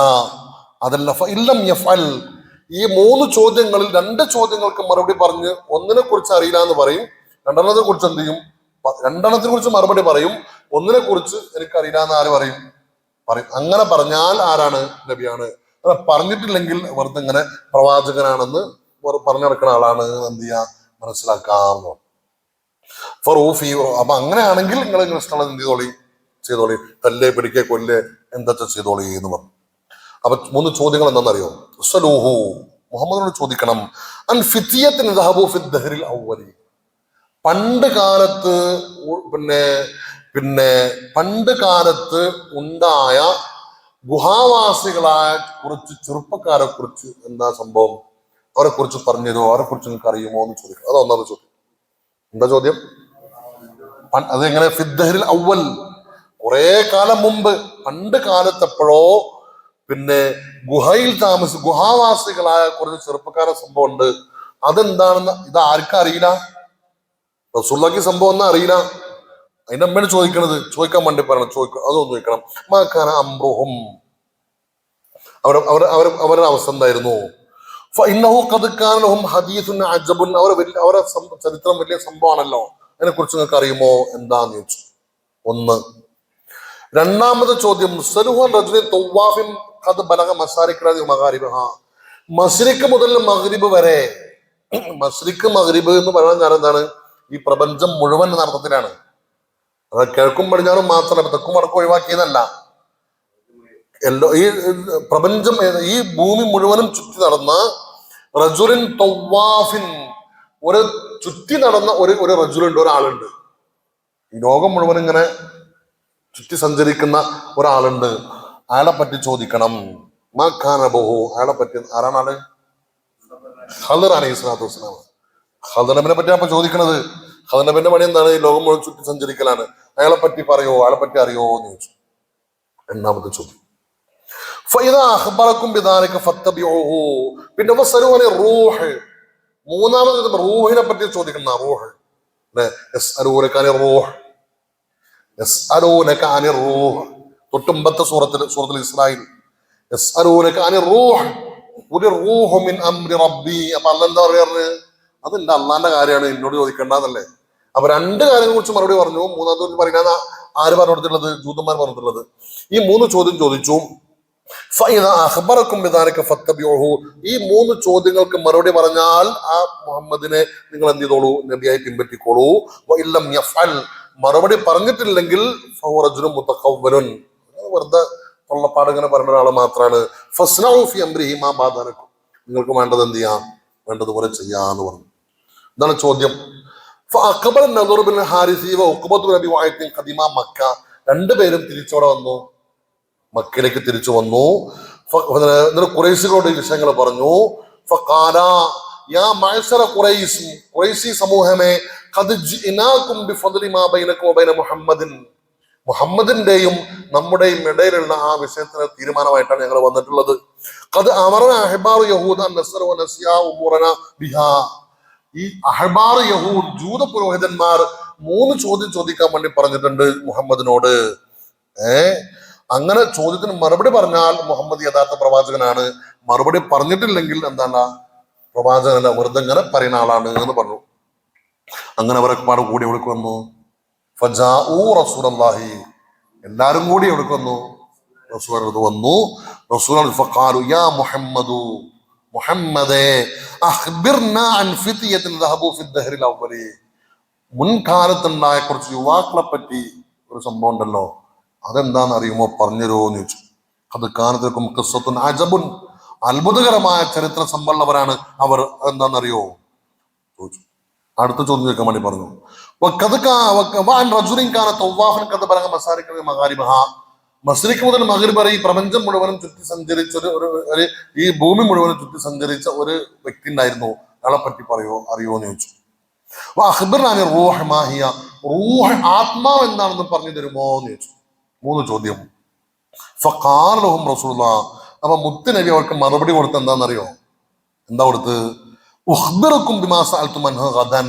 ഇല്ലം യഫ്അൽ, ഈ 3 ചോദ്യങ്ങളിൽ 2 ചോദ്യങ്ങൾക്ക് മറുപടി പറഞ്ഞ് ഒന്നിനെ കുറിച്ച് അറിയില്ല എന്ന് പറയും, രണ്ടെണ്ണത്തെ കുറിച്ച് എന്ത് ചെയ്യും? രണ്ടെണ്ണത്തിനെ കുറിച്ച് മറുപടി പറയും, ഒന്നിനെ കുറിച്ച് എനിക്കറിയില്ല എന്ന് ആര് പറയും? അങ്ങനെ പറഞ്ഞാൽ ആരാണ്? നബിയാണ്. അത് പറഞ്ഞിട്ടില്ലെങ്കിൽ വെറുതെ ഇങ്ങനെ പ്രവാചകനാണെന്ന് പറഞ്ഞു നടക്കുന്ന ആളാണ് എന്ത് ചെയ്യാ? മനസ്സിലാക്കാം. അപ്പൊ അങ്ങനെയാണെങ്കിൽ നിങ്ങൾ ഇഷ്ടമുള്ളത് എന്ത് ചെയ്തോളി, തല്ലേ പിടിക്കേ കൊല്ലേ എന്താ ചെയ്തോളി എന്ന് പറഞ്ഞു. അപ്പൊ 3 ചോദ്യങ്ങൾ എന്താണെന്നറിയോ? സലൂഹു, മുഹമ്മദിനോട് ചോദിക്കണം. അൻ ഫിത്തിയത്തിൻ ദഹബു ഫി ദഹ്റിൽ അവ്വലി, പണ്ട് കാലത്ത് ഉണ്ടായ ഗുഹാവാസികളായ കുറച്ച് ചെറുപ്പക്കാരെ കുറിച്ച് എന്താ സംഭവം? അവരെ കുറിച്ച് പറഞ്ഞതോ, അവരെ കുറിച്ച് നിങ്ങൾക്ക് അറിയുമോ എന്ന് ചോദിക്കും. അത് ഒന്നാമത് ചോദ്യം. എന്താ ചോദ്യം? അതെങ്ങനെ? ഫിദ്ദഹ്റിൽ അവ്വൽ, കുറെ കാലം മുമ്പ്, പണ്ട് കാലത്തെപ്പോഴോ പിന്നെ ഗുഹയിൽ ഗുഹാവാസികളായ കുറച്ച് ചെറുപ്പക്കാരെ സംഭവം ഉണ്ട്. അതെന്താണെന്ന് ഇത് ആർക്കും അറിയില്ല. റസൂലുള്ളാഹിക്ക് സംഭവം ഒന്നും അറിയില്ല. അതിന്റെ അമ്മയാണ് ചോദിക്കണത്, ചോദിക്കാൻ വേണ്ടി പറയണം, അതൊന്നും ചോദിക്കണം. മാക്കാന അംറുഹും, അവരുടെ അവസ്ഥ എന്തായിരുന്നു? ഹദീസുൻ അജബുൻ, അവരെ ചരിത്രം വലിയ സംഭവമാണല്ലോ, അതിനെ കുറിച്ച് നിങ്ങൾക്ക് അറിയുമോ എന്താന്ന് ചോദിച്ചു. ഒന്ന്. രണ്ടാമത്തെ ചോദ്യം, മശ്രിഖ് മുതൽ മഗ്രിബ് വരെ, മശ്രിഖ് മഗ്രിബ് എന്ന് പറയുന്ന കാര്യം എന്താണ്? ഈ പ്രപഞ്ചം മുഴുവൻ അർത്ഥത്തിലാണ്. അത് കിഴക്കും പടിഞ്ഞാറും മാത്രമല്ല, തെക്കും വടക്കും ഒഴിവാക്കിയതല്ല. ഈ പ്രപഞ്ചം, ഈ ഭൂമി മുഴുവനും ചുറ്റി നടന്ന റജുലിൻ തവ്വാഫിൻ, ഒരു ചുറ്റി നടന്ന ഒരു റജുലുണ്ട്, ഒരാളുണ്ട്. ഈ ലോകം മുഴുവൻ ഇങ്ങനെ ചുറ്റി സഞ്ചരിക്കുന്ന ഒരാളുണ്ട്. അയാളെ പറ്റി ചോദിക്കണം. മാഖാനബഹു, അയാളെ പറ്റി ആരാണ് ആള്? ഖദർ അലൈഹി സ്വലാത്തു വസ്സലാം. ഖദർ നബിനെ പറ്റി അപ്പൊ ചോദിക്കണത്. ഖദർ നബിന്റെ പണി എന്താണ്? ഈ ലോകം മുഴുവൻ ചുറ്റി സഞ്ചരിക്കലാണ്. അയാളെ പറ്റി പറയോ, അയാളെ പറ്റി അറിയോ എന്ന് ചോദിച്ചു. രണ്ടാമത്തെ ചോദ്യം, പിന്നെ റൂഹ്, മൂന്നാമത് റൂഹിനെ പറ്റി ചോദിക്കുന്ന റൂഹ്. തൊട്ടുമ്പത്തെ സൂറത്തുൽ ഇസ്രായിൽ അപ്പൊ അല്ലെന്താ പറയാറ്? അതെന്റെ അള്ളാന്റെ കാര്യമാണ്, എന്നോട് ചോദിക്കേണ്ടതല്ലേ. അപ്പൊ രണ്ട് കാര്യങ്ങളെ കുറിച്ച് മറുപടി പറഞ്ഞു. മൂന്നാമത്തെ പറയുന്ന ആര് പറഞ്ഞു കൊടുത്തിട്ടുള്ളത്? ജൂതന്മാർ പറഞ്ഞിട്ടുള്ളത്. ഈ മൂന്ന് ചോദ്യം ചോദിച്ചു. ഈ മൂന്ന് ചോദ്യങ്ങൾക്ക് മറുപടി പറഞ്ഞാൽ ആ മുഹമ്മദിനെ നിങ്ങൾ എന്ത് ചെയ്തോളൂ? നബിയായി പിൻപറ്റിക്കോളൂ. മറുപടി പറഞ്ഞിട്ടില്ലെങ്കിൽ വെറുതെ തൊള്ളപ്പാട് ഇങ്ങനെ പറയുന്ന ഒരാൾ മാത്രമാണ്. നിങ്ങൾക്ക് വേണ്ടത് എന്ത് ചെയ്യാം? വേണ്ടതുപോലെ ചെയ്യാന്ന് പറഞ്ഞു. ഇതാണ് ചോദ്യം. രണ്ടുപേരും തിരിച്ചോടെ വന്നു, മക്കയിലേക്ക് തിരിച്ചു വന്നു. ഖുറൈശികളോട് ഈ വിഷയങ്ങൾ പറഞ്ഞു. ഖുറൈശി സമൂഹമേ, മുഹമ്മദിന്റെയും നമ്മുടെയും ഇടയിലുള്ള ആ വിഷയത്തിന് തീരുമാനമായിട്ടാണ് ഞങ്ങൾ വന്നിട്ടുള്ളത്. ഈ അഹ്ബാർ യഹൂദ്, ജൂത പുരോഹിതന്മാർ 3 ചോദ്യം ചോദിക്കാൻ വേണ്ടി പറഞ്ഞിട്ടുണ്ട് മുഹമ്മദിനോട്. അങ്ങനെ ചോദ്യത്തിന് മറുപടി പറഞ്ഞാൽ മുഹമ്മദ് യഥാർത്ഥ പ്രവാചകനാണ്. മറുപടി പറഞ്ഞിട്ടില്ലെങ്കിൽ എന്താണ്? പ്രവാചകനല്ല, വെറുതെ ഇങ്ങനെ പറയുന്ന ആളാണ് എന്ന് പറഞ്ഞു. അങ്ങനെ അവരൊക്കെ പാട് കൂടി എവിടേക്ക് വന്നു? ഫജാഊ റസൂലല്ലാഹി, എല്ലാരും കൂടി എവിടേക്ക് വന്നു? റസൂൽ വന്നു. റസൂൽ ഫഖാലു യാ മുഹമ്മദു, മുഹമ്മദേ, അഖ്ബിർനാ അൻ ഫിത്യത്തിൻ ദഹബു ഫി ദഹ്റിൽ അവ്വലി, മുൻകാലത്തുണ്ടായ കുറച്ച് യുവാക്കളെ പറ്റി ഒരു സംഭവം ഉണ്ടല്ലോ, അതെന്താന്ന് അറിയുമോ? പറഞ്ഞുതരുമോ എന്ന് ചോദിച്ചു. അത് കാനത്തും ഖിസ്സത്തുൻ അജബുൻ, അത്ഭുതകരമായ ചരിത്ര സമ്പന്നവരാണ് അവർ. എന്താണെന്നറിയോ ചോദിച്ചു. അടുത്ത ചോദ്യം ചോദിക്കാൻ വേണ്ടി പറഞ്ഞു. മസ്രിഖ് മുതൽ മഗ്രിബ് വരെ ഈ പ്രപഞ്ചം മുഴുവനും ചുറ്റി സഞ്ചരിച്ച ഈ ഭൂമി മുഴുവനും ചുറ്റി സഞ്ചരിച്ച ഒരു വ്യക്തി ഉണ്ടായിരുന്നു. അയാളെ പറ്റി അറിയോ എന്ന് ചോദിച്ചു. റൂഹ്, ആത്മാവ് എന്താണെന്ന് പറഞ്ഞു തരുമോ എന്ന് ചോദിച്ചു. 3 ചോദ്യം. ഫഖാല ലഹും റസൂലുള്ളാഹ്, അപ്പൊ മുത്ത് നബി അവർക്ക് മറുപടി കൊടുത്ത് എന്താണെന്നറിയോ? എന്താ കൊടുത്ത്? ഉഖ്ബിറുക്കും ബിമാ സഅൽതും അൻഹു ഗദൻ,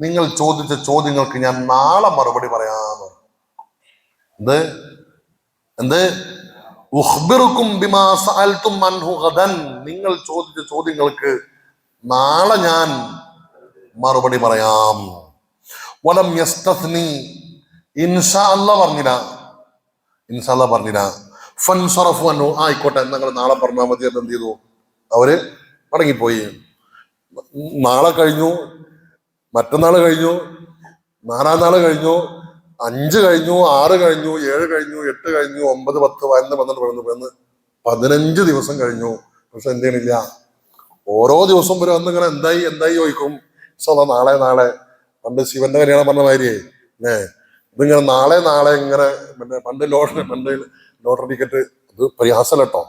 നിങ്ങൾ ചോദിച്ച ചോദ്യങ്ങൾക്ക് ഞാൻ നാളെ മറുപടി പറയാന്ന്. എന്ത്? ഉഖ്ബിറുക്കും ബിമാ സഅൽതും അൻഹു ഗദൻ, നിങ്ങൾ ചോദിച്ച ചോദ്യങ്ങൾക്ക് നാളെ ഞാൻ മറുപടി പറയാം. വലം യസ്തസ്നി, ഇൻഷാ അല്ലാഹ് പറഞ്ഞില്ല. ഇൻഷാ അല്ലാഹ് പറഞ്ഞില്ല. ഫൻസറഫു അൻഹു, ആയിക്കോട്ടെ നിങ്ങൾ നാളെ പറഞ്ഞാൽ മതി. എന്ത് ചെയ്തു? അവര് മടങ്ങിപ്പോയി. നാളെ കഴിഞ്ഞു, മറ്റന്നാൾ കഴിഞ്ഞു, 4-ാം നാൾ കഴിഞ്ഞു, 5 കഴിഞ്ഞു, 6 കഴിഞ്ഞു, 7 കഴിഞ്ഞു, 8 കഴിഞ്ഞു, 9, 10, 11, 12, 15 ദിവസം കഴിഞ്ഞു. പക്ഷെ എന്ത് ചെയ്യണില്ല? ഓരോ ദിവസം വരെ വന്നിങ്ങനെ എന്തായി ചോദിക്കും. നാളെ പണ്ട് ശിവന്റെ കല്യാണം പറഞ്ഞ മാതിരിയേ ഇതിങ്ങനെ നാളെ ഇങ്ങനെ പണ്ട് ലോട്ടറി ടിക്കറ്റ്, ഇത് പ്രയാസമല്ല കേട്ടോ.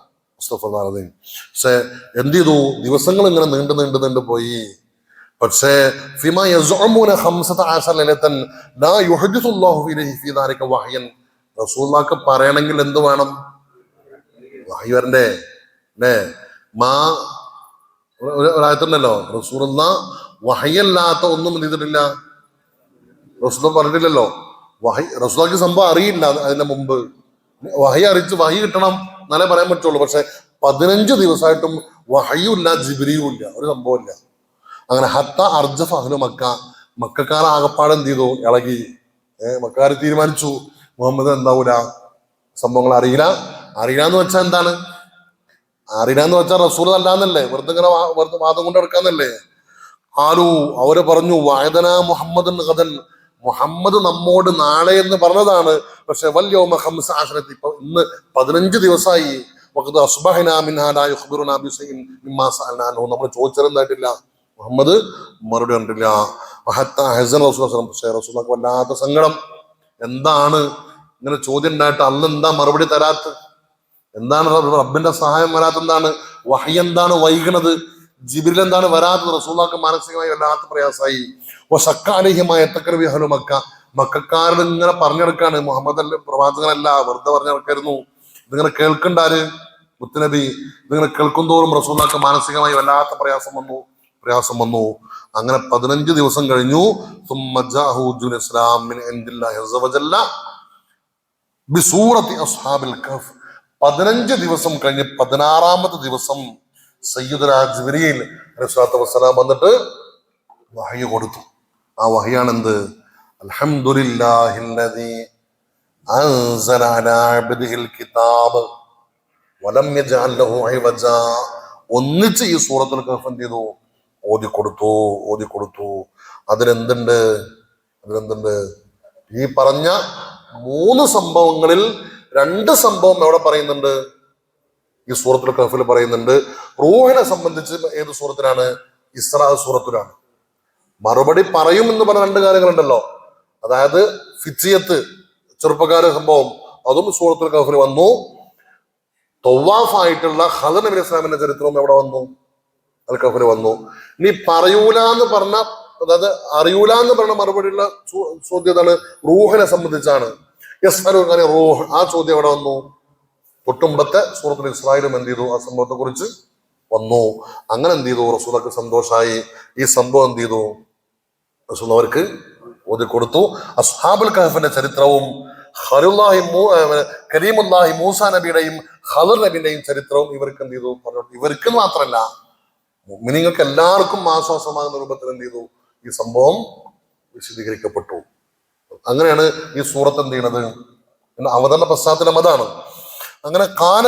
പക്ഷെ എന്ത് ചെയ്തു? ദിവസങ്ങൾ ഇങ്ങനെ നീണ്ടു പോയി. പക്ഷേ റസൂലുള്ളാഹിക്ക് പറയണമെങ്കിൽ എന്ത് വേണം? വഹി വരണ്ടേ അല്ലേ? മാ ഒരായത്തുണ്ടല്ലോ, റസൂലുള്ളാഹ് വഹയല്ലാത്ത ഒന്നും എന്ത് ചെയ്തിട്ടില്ല, റസൂലുള്ളാഹ് പറഞ്ഞിട്ടില്ലല്ലോ. റസൂലുള്ളാഹിക്ക് സംഭവം അറിയില്ല. അതിന്റെ മുമ്പ് വഹി അറിയിച്ച് വഹി കിട്ടണം എന്നാലേ പറയാൻ പറ്റുള്ളൂ. പക്ഷെ 15 ദിവസമായിട്ടും വഹയുമില്ല, ജിബ്രീലും ഇല്ല, ഒരു സംഭവമില്ല. അങ്ങനെ ഹത്ത അർജഫ അഹ്ലു മക്ക, മക്കാർ ആകപ്പാട് എന്ത് ചെയ്തു? ഇളകി. മക്കാർ തീരുമാനിച്ചു മുഹമ്മദ് എന്താവൂല, സംഭവങ്ങൾ അറിയില്ല. അറിയില്ല എന്ന് വെച്ചാൽ എന്താണ്? അറിയില്ല എന്ന് വെച്ചാൽ റസൂൽ അല്ലാന്നല്ലേ, വെറുതെ ഇങ്ങനെ വെറുതെ വാദം കൊണ്ട് എടുക്കാന്നല്ലേ. ആലു അവര് പറഞ്ഞു, വായദന മുഹമ്മദ് ഖദൻ, മുഹമ്മദ് നമ്മോട് നാളെ എന്ന് പറഞ്ഞതാണ്. പക്ഷെ വല്യോമ ഖംസ അശറത്തി, ഇപ്പൊ ഇന്ന് 15 ദിവസമായി. നമ്മൾ ചോദിച്ചിരുന്നായിട്ടില്ല, മുഹമ്മദ് മറുപടി കണ്ടില്ല. പക്ഷേ റസൂലുള്ളാഹിക്ക് വല്ലാത്ത സങ്കടം. എന്താണ് ഇങ്ങനെ ചോദ്യം ഉണ്ടായിട്ട് അന്ന് എന്താ മറുപടി തരാത്ത? എന്താണ് റബ്ബിന്റെ സഹായം വരാത്ത? എന്താണ് വഹി എന്താണ് വൈകണത്? ജിബ്രീൽ എന്താണ് വരാത്തത്? റസൂലുള്ളാഹിക്ക് മാനസികമായി വല്ലാത്ത പ്രയാസമായി. ശക്കാലിഹ്യമായ തക്രവിഹലു മക്ക, മക്കാരോട് ഇങ്ങനെ പറഞ്ഞെടുക്കാണ്, മുഹമ്മദ് അല്ല പ്രവാചകനല്ല, വെറുതെ പറഞ്ഞെടുക്കായിരുന്നു. ഇതിങ്ങനെ കേൾക്കണ്ടാര്? മുത്തുനബി. ഇതിങ്ങനെ കേൾക്കും തോറും റസൂലുള്ളാഹിക്ക് മാനസികമായി വല്ലാത്ത പ്രയാസം വന്നു. അങ്ങനെ 15 ദിവസം കഴിഞ്ഞു. 15 ദിവസം കഴിഞ്ഞ് 16-ാമത്തെ ദിവസം സയ്യിദുനാ ജിബ്രീൽ അലൈഹിസ്സലാത്തു വസ്സലാം വന്നിട്ട് വഹി കൊടുത്തു. ആ വഹിയാണ് എന്ത്? അൽഹംദുലില്ലാഹില്ലദീ അൻസല അലാ അബ്ദിഹിൽ കിതാബ് വലം യജഅൽ ലഹു ഇവജാ. ഒന്നിച്ച് ഈ സൂറത്തുൽ കഹ്ഫ് എന്ത് ചെയ്തു? ഓതി കൊടുത്തു. അതിലെന്തുണ്ട്? ഈ പറഞ്ഞ 3 സംഭവങ്ങളിൽ 2 സംഭവം എവിടെ പറയുന്നുണ്ട്? ഈ സൂറത്തുൽ കഹ്ഫിൽ പറയുന്നുണ്ട്. റൂഹിനെ സംബന്ധിച്ച് ഏത് സൂറത്തിലാണ്? ഇസ്രാ സൂറത്തിലാണ്. മറുപടി പറയും എന്ന് പറഞ്ഞ 2 കാര്യങ്ങളുണ്ടല്ലോ. അതായത് ഫിച്ചിയത്ത്, ചെറുപ്പക്കാരുടെ സംഭവം, അതും സൂറത്തുൽ കഹ്ഫിൽ വന്നു. തവാഫായിട്ടുള്ള ഖദർ നബി ഇസ്ലാമിന്റെ ചരിത്രവും എവിടെ വന്നു? അൽ കഹ്ഫിൽ വന്നു. ഇനി പറയൂല എന്ന് പറഞ്ഞ, അതായത് അറിയൂല എന്ന് പറഞ്ഞ മറുപടിയുള്ള ചോദ്യതാണ് റൂഹിനെ സംബന്ധിച്ചാണ്. റൂഹ്, ആ ചോദ്യം എവിടെ വന്നു? തൊട്ടുമുമ്പത്തെ സൂറത്തുൽ ഇസ്രായിലും എന്ത് ചെയ്തു? ആ സംഭവത്തെ കുറിച്ച് വന്നു. അങ്ങനെ എന്ത് ചെയ്തു? റസൂലുള്ളാഹിക്ക് സന്തോഷമായി. ഈ സംഭവം എന്ത് ചെയ്തു? റസൂൽ അവർക്ക് ഓതി കൊടുത്തു. അസ്ഹാബുൽ കഹ്ഫിന്റെ ചരിത്രവും കരീമുല്ലാഹി മൂസ നബിയുടെയും ഖദർ നബിയുടെയും ചരിത്രവും ഇവർക്ക് എന്ത് ചെയ്തു? ഇവർക്ക് മാത്രമല്ല, മുഅ്മിനീങ്ങൾക്ക് എല്ലാവർക്കും ആശ്വാസമാകുന്ന രൂപത്തിൽ എന്ത് ചെയ്തു? ഈ സംഭവം വിശദീകരിക്കപ്പെട്ടു. അങ്ങനെയാണ് ഈ സൂറത്ത് എന്ത് ചെയ്യണത്? അവതരണ പശ്ചാത്തലം അതാണ്. അങ്ങനെ കാല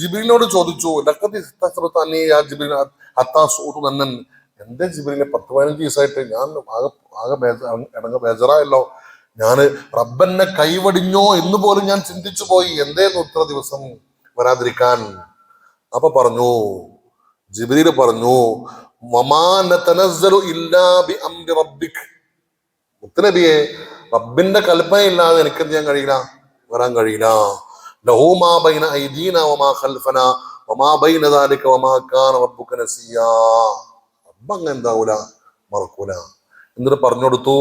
ജിബ്രീലിനോട് ചോദിച്ചു, എന്റെ ജിബ്രീലിനെ 10-15 ദിവസമായിട്ട് ഞാൻ ആകെ ബേജറായല്ലോ. ഞാന് റബ്ബന്നെ കൈവടിഞ്ഞോ എന്ന് പോലും ഞാൻ ചിന്തിച്ചു പോയി. എന്തേന്ന് ഇത്ര ദിവസം വരാതിരിക്കാൻ? അപ്പൊ പറഞ്ഞു, ജിബ്രീൽ പറഞ്ഞു, മുത്തനബിയെ, റബ്ബിന്റെ കൽപ്പന ഇല്ലാതെ എനിക്ക് എന്ത് ചെയ്യാൻ കഴിയില്ല? വരാൻ കഴിയില്ല. ലഹു മാ ബൈന ഐദീന വമാ ഖൽഫന വമാ ബൈന ദാലിക വമാ കാന റബ്ബുക നസിയാ. റബ്ബ് അങ്ങ് എന്താവൂല, മറക്കൂല. എന്നിട്ട് പറഞ്ഞു കൊടുത്തു,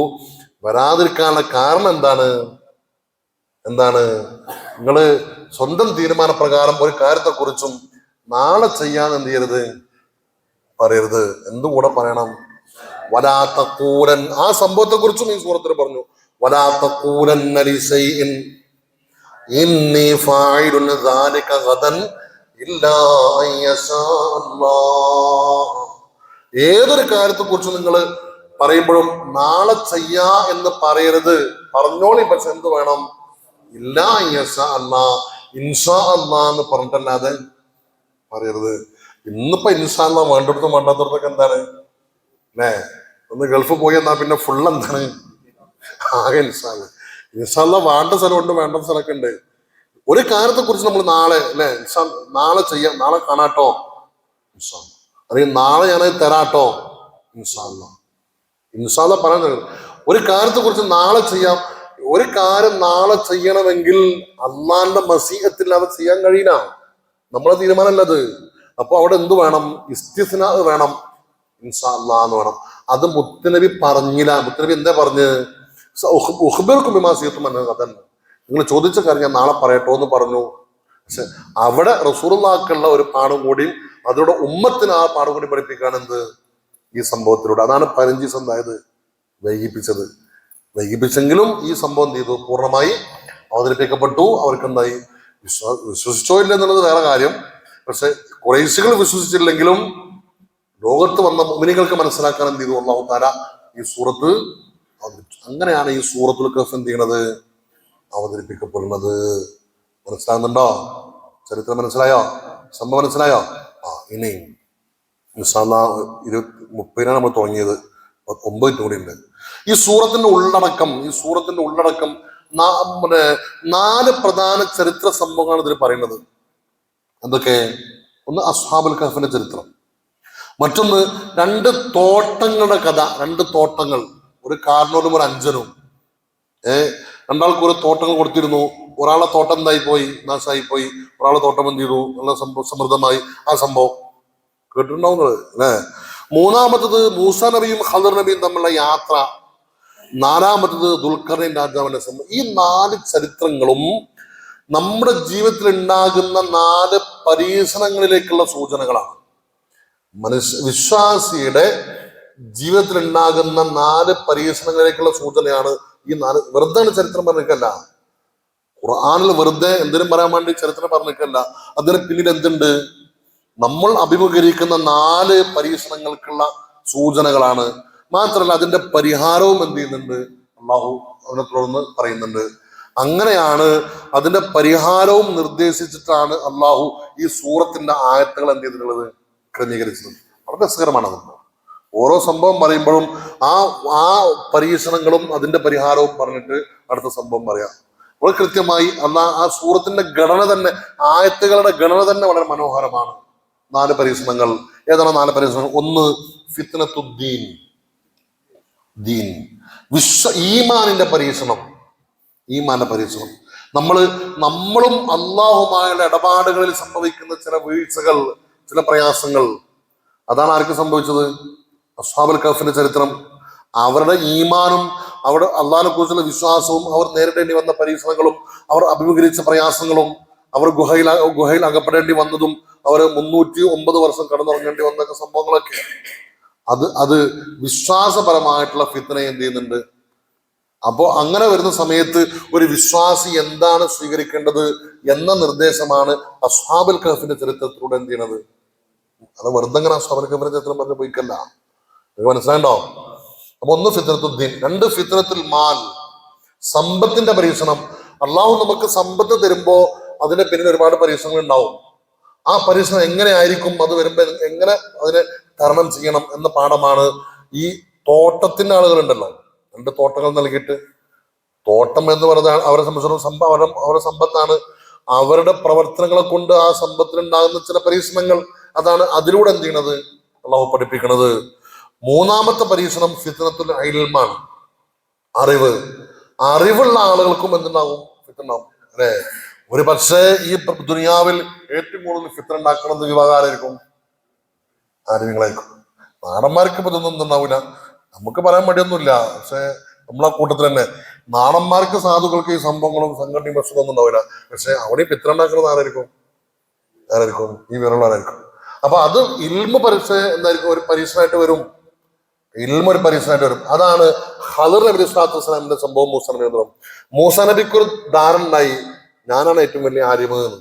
വരാതിരിക്കാനുള്ള കാരണം എന്താണ്? നിങ്ങള് സ്വന്തം തീരുമാനപ്രകാരം ഒരു കാര്യത്തെ കുറിച്ചും നാളെ ചെയ്യാൻ എന്ത് ചെയ്യരുത്? പറയരുത്. എന്തും കൂടെ പറയണം. വലാത്തക്കൂലൻ, ആ സംഭവത്തെ കുറിച്ചും ഈ സൂറത്തിൽ പറഞ്ഞു. വലാത്തക്കൂലന്ന ലിശൈഇൻ ഇന്നി ഫാഇലുൻ ദാലിക ഗദൻ ഇല്ലാ അൻ യശാ അല്ലാഹ്. ഏതൊരു കാര്യത്തെ കുറിച്ചും നിങ്ങൾ പറയുമ്പോഴും നാളെ ചെയ്യാ എന്ന് പറയരുത്. പറഞ്ഞോളി, പക്ഷെ എന്ത് വേണം? ഇല്ലാ അൻ യശാ അല്ലാഹ്, ഇൻഷാ അല്ലാഹ് എന്ന് പറഞ്ഞിട്ടല്ലാതെ പറയരുത്. ഇന്നിപ്പോ ഇൻഷാ അല്ലാഹ് വേണ്ടിടത്തും വേണ്ടാത്തടത്തൊക്കെ എന്താണ് അല്ലേ? ഒന്ന് ഗൾഫ് പോയി എന്നാ പിന്നെ ഫുൾ എന്താണ്? ആകെ ഇൻഷാ അല്ലാഹ് വേണ്ട സ്ഥലമുണ്ട്, വേണ്ട സ്ഥലമൊക്കെ ഉണ്ട്. ഒരു കാര്യത്തെ കുറിച്ച് നമ്മൾ നാളെ അല്ലെ, നാളെ ചെയ്യാം, നാളെ കാണാട്ടോ, ഇൻഷാ അല്ലാഹ്, അല്ലെങ്കിൽ നാളെ ഞാനത് തരാട്ടോ, ഇൻഷാ അല്ലാഹ് പറയുന്നത്. ഒരു കാര്യത്തെ കുറിച്ച് നാളെ ചെയ്യാം. ഒരു കാര്യം നാളെ ചെയ്യണമെങ്കിൽ അള്ളാന്റെ മസീഹത്തില്ലാതെ ചെയ്യാൻ കഴിയില്ല. നമ്മളെ തീരുമാനമല്ലത്. അപ്പൊ അവിടെ എന്ത് വേണം? ഇസ്തിസ്നാ വേണം, ഇൻഷാ അല്ലാഹ് എന്ന് വേണം. അത് മുത്തുനബി പറഞ്ഞില്ല. മുത്തുനബി എന്താ പറഞ്ഞ്? നിങ്ങൾ ചോദിച്ച കാര്യം ഞാൻ നാളെ പറയട്ടോ എന്ന് പറഞ്ഞു. പക്ഷെ അവിടെ റസൂലുള്ളാഹിക്കുള്ള ഒരു പാഠം കൂടിയും അതോടെ ഉമ്മത്തിന് ആ പാഠം കൂടി പഠിപ്പിക്കാൻ എന്ത് ഈ സംഭവത്തിലൂടെ. അതാണ് 15 ദിവസം എന്തായത് വൈകിപ്പിച്ചെങ്കിലും ഈ സംഭവം എന്ത് ചെയ്തു, പൂർണ്ണമായി അവതരിപ്പിക്കപ്പെട്ടു. അവർക്ക് എന്തായി, വിശ്വസിച്ചോ ഇല്ല എന്നുള്ളത് വേറെ കാര്യം. പക്ഷെ ഖുറൈശികൾ വിശ്വസിച്ചില്ലെങ്കിലും ലോകത്ത് വന്ന മുഅ്മിനീങ്ങൾക്ക് മനസ്സിലാക്കാൻ എന്ത് ചെയ്തു അല്ലാഹു തആല ഈ സൂറത്ത് അവതരിപ്പിച്ചു. അങ്ങനെയാണ് ഈ സൂറത്തുൽ കഹ്ഫ് എന്ത് ചെയ്യണത്, അവതരിപ്പിക്കപ്പെടുന്നത്. മനസ്സിലാകുന്നുണ്ടോ? ചരിത്രം മനസ്സിലായോ? സംഭവം മനസ്സിലായോ? ഇനി ഇൻഷാ അല്ലാഹ് 30 നമ്മൾ തുടങ്ങിയത്, 9 കൂടി ഉണ്ട്. ഈ സൂറത്തിന്റെ ഉള്ളടക്കം നമ്മുടെ 4 പ്രധാന ചരിത്ര സംഭവങ്ങളാണ് ഇതിൽ പറയുന്നത്. എന്തൊക്കെ? ഒന്ന് അസ്ഹാബുൽ കഹ്ഫിന്റെ ചരിത്രം, മറ്റൊന്ന് 2 തോട്ടങ്ങളുടെ കഥ. 2 തോട്ടങ്ങൾ, ഒരു കാരണവരും ഒരു അഞ്ചനും. രണ്ടാൾക്ക് ഒരു തോട്ടങ്ങൾ കൊടുത്തിരുന്നു. ഒരാളെ തോട്ടം എന്തായി പോയി, നാശമായി പോയി. ഒരാളെ തോട്ടം എന്ത് ചെയ്തു, നല്ല സമൃദ്ധമായി. ആ സംഭവം കേട്ടിട്ടുണ്ടാവും അല്ലേ? മൂന്നാമത്തത് മൂസാ നബിയും ഖദർ നബിയും തമ്മിലുള്ള യാത്ര. നാലാമത്തത് ദുൽഖർനൈൻ രാജാവിന്റെ സംഭവം. ഈ 4 ചരിത്രങ്ങളും നമ്മുടെ ജീവിതത്തിൽ ഉണ്ടാകുന്ന 4 പരീക്ഷണങ്ങളിലേക്കുള്ള സൂചനകളാണ്. വിശ്വാസിയുടെ ജീവിതത്തിൽ ഉണ്ടാകുന്ന 4 പരീക്ഷണങ്ങളിലേക്കുള്ള സൂചനയാണ് ഈ 4. വെറുതെ ചരിത്രം പറഞ്ഞിട്ടല്ല, ഖുർആനിൽ വെറുതെ എന്തിനും പറയാൻ വേണ്ടി ചരിത്രം പറഞ്ഞിട്ടല്ല. അതിന് പിന്നിൽ എന്തുണ്ട്? നമ്മൾ അഭിമുഖീകരിക്കുന്ന 4 പരീക്ഷണങ്ങൾക്കുള്ള സൂചനകളാണ്. മാത്രമല്ല അതിന്റെ പരിഹാരവും എന്ത് ചെയ്യുന്നുണ്ട്, അള്ളാഹു അതിനെ തുടർന്ന് പറയുന്നുണ്ട്. അങ്ങനെയാണ് അതിന്റെ പരിഹാരവും നിർദ്ദേശിച്ചിട്ടാണ് അള്ളാഹു ഈ സൂറത്തിന്റെ ആയത്തുകൾ എന്ത് ചെയ്തിട്ടുള്ളത്, ക്രമീകരിച്ചത്. വളരെ രസകരമാണ് അത്. ഓരോ സംഭവം പറയുമ്പോഴും ആ പരീക്ഷണങ്ങളും അതിന്റെ പരിഹാരവും പറഞ്ഞിട്ട് അടുത്ത സംഭവം പറയാം. വളരെ കൃത്യമായി ആ സൂറത്തിന്റെ ഘടന തന്നെ, ആയത്തുകളുടെ ഘടന തന്നെ വളരെ മനോഹരമാണ്. 4 പരീക്ഷണങ്ങൾ. ഏതാണ് 4 പരീക്ഷണങ്ങൾ? ഒന്ന് ഫിത്നത്തുദ്ദീൻ, ഈമാനിന്റെ പരീക്ഷണം. നമ്മളും അള്ളാഹുമായുള്ള ഇടപാടുകളിൽ സംഭവിക്കുന്ന ചില വീഴ്ചകൾ, ചില പ്രയാസങ്ങൾ. അതാണ് ആർക്ക് സംഭവിച്ചത്? അസ്ഹാബുൽ കഹ്ഫിന്റെ ചരിത്രം. അവരുടെ ഈമാനും അവിടെ അള്ളാഹിനെ കുറിച്ചുള്ള വിശ്വാസവും അവർ നേരിടേണ്ടി വന്ന പരീക്ഷണങ്ങളും അവർ അഭിമുഖീകരിച്ച പ്രയാസങ്ങളും അവർ ഗുഹയിൽ അകപ്പെടേണ്ടി വന്നതും അവർ 309 വർഷം കടന്നുറങ്ങേണ്ടി വന്ന സംഭവങ്ങളൊക്കെ അത് വിശ്വാസപരമായിട്ടുള്ള ഫിത്നയെ എന്ത് ചെയ്യുന്നുണ്ട്. അപ്പോ അങ്ങനെ വരുന്ന സമയത്ത് ഒരു വിശ്വാസി എന്താണ് സ്വീകരിക്കേണ്ടത് എന്ന നിർദ്ദേശമാണ് അസ്ഹാബുൽ കഹ്ഫിന്റെ ചരിത്രത്തിലൂടെ എന്ത് ചെയ്യണത്. അത് വെറുതെ അങ്ങനെ അസ്ഹാബുൽ കഹ്ഫിന്റെ ചരിത്രം പറഞ്ഞ് പോയിക്കല്ല. നിങ്ങൾക്ക് മനസ്സിലായിണ്ടോ? അപ്പൊ ഒന്ന് ഫിത്നത്തുദ്ദീൻ, 2 ഫിത്നത്തുൽ മാൽ, സമ്പത്തിന്റെ പരീക്ഷണം. അള്ളാഹു നമുക്ക് സമ്പത്ത് തരുമ്പോ അതിന്റെ പിന്നിൽ ഒരുപാട് പരീക്ഷണങ്ങൾ ഉണ്ടാവും. ആ പരീക്ഷണം എങ്ങനെയായിരിക്കും, അത് വരുമ്പോ എങ്ങനെ അതിനെ തരണം ചെയ്യണം എന്ന പാഠമാണ്. ഈ തോട്ടത്തിന്റെ ആളുകളുണ്ടല്ലോ, 2 തോട്ടങ്ങൾ നൽകിയിട്ട്, തോട്ടം എന്ന് പറഞ്ഞാൽ അവരെ സംബന്ധിച്ചിടത്തോളം അവരുടെ സമ്പത്താണ്. അവരുടെ പ്രവർത്തനങ്ങളെ കൊണ്ട് ആ സമ്പത്തിനുണ്ടാകുന്ന ചില പരീക്ഷണങ്ങൾ, അതാണ് അതിലൂടെ എന്ത് ചെയ്യണത് അള്ളാഹു പഠിപ്പിക്കണത്. മൂന്നാമത്തെ പരീക്ഷണം ഫിത്നത്തുൽ ഇൽമാണ്, അറിവുള്ള ആളുകൾക്കും എന്തുണ്ടാവും, ഫിത്നണ്ടാവും അല്ലെ. ഒരു പക്ഷേ ഈ ദുനിയാവിൽ ഏറ്റവും കൂടുതൽ ഫിത്ന ഉണ്ടാക്കുന്നത് വിഭാഗമായിരിക്കും, ആരെങ്കിലായിരിക്കും. നാടന്മാർക്ക് ഇപ്പൊ ഇതൊന്നും ഉണ്ടാവില്ല, നമുക്ക് പറയാൻ മടിയൊന്നുമില്ല. പക്ഷെ നമ്മളാ കൂട്ടത്തിൽ തന്നെ നാടന്മാർക്ക്, സാധുക്കൾക്ക് ഈ സംഭവങ്ങളും സംഘടനയും പ്രശ്നമൊന്നും ഉണ്ടാവില്ല. പക്ഷെ അവിടെ ഫിത്ന ഉണ്ടാക്കുന്നത് ആരായിരിക്കും? ഈ വിവരമുള്ളവരായിരിക്കും. അപ്പൊ അത് ഇൽമു എന്തായിരിക്കും, ഒരു പരീക്ഷണമായിട്ട് വരും. ഒരു പരീക്ഷണമായിട്ട് വരും. അതാണ് ഖദർ നബി സ്വല്ലല്ലാഹു അലൈഹി വസല്ലമയുടെ സംഭവം. മൂസാ നബിക്ക് ഒരു ധാരണ ഉണ്ടായി, ഞാനാണ് ഏറ്റവും വലിയ ആലിമ് എന്ന്.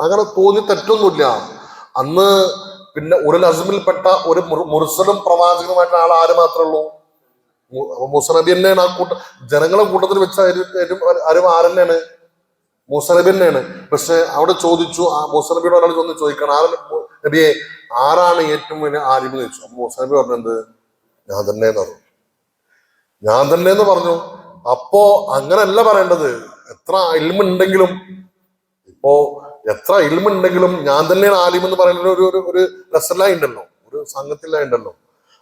അങ്ങനെ തോന്നി തെറ്റൊന്നുമില്ല. അന്ന് പിന്നെ ഉലുൽ അസ്മിൽപ്പെട്ട ഒരു മുർസലും പ്രവാചകനുമായിട്ടുള്ള ആൾ ആര് മാത്രമേ ഉള്ളൂ? മൂസാ നബി തന്നെയാണ്. ആ ജനങ്ങളെ കൂട്ടത്തിൽ വെച്ച ആരും ആരെന്നെയാണ്? മൂസാ നബി തന്നെയാണ്. പക്ഷെ അവിടെ ചോദിച്ചു, ആ മൂസാ നബിയോട് ഒരാൾ ചോദിക്കണം, നബിയെ ആരാണ് ഏറ്റവും വലിയ ആലിമ് എന്ന് ചോദിച്ചു. മൂസാ നബി പറഞ്ഞത് ഞാൻ തന്നെ എന്ന് പറഞ്ഞു. അപ്പോ അങ്ങനല്ല പറയേണ്ടത്. എത്ര ഇൽമുണ്ടെങ്കിലും ഞാൻ തന്നെയാണ് ആലിമെന്ന് പറയുന്ന ഒരു രസലായിണ്ടല്ലോ, ഒരു സംഘത്തിലായിണ്ടല്ലോ.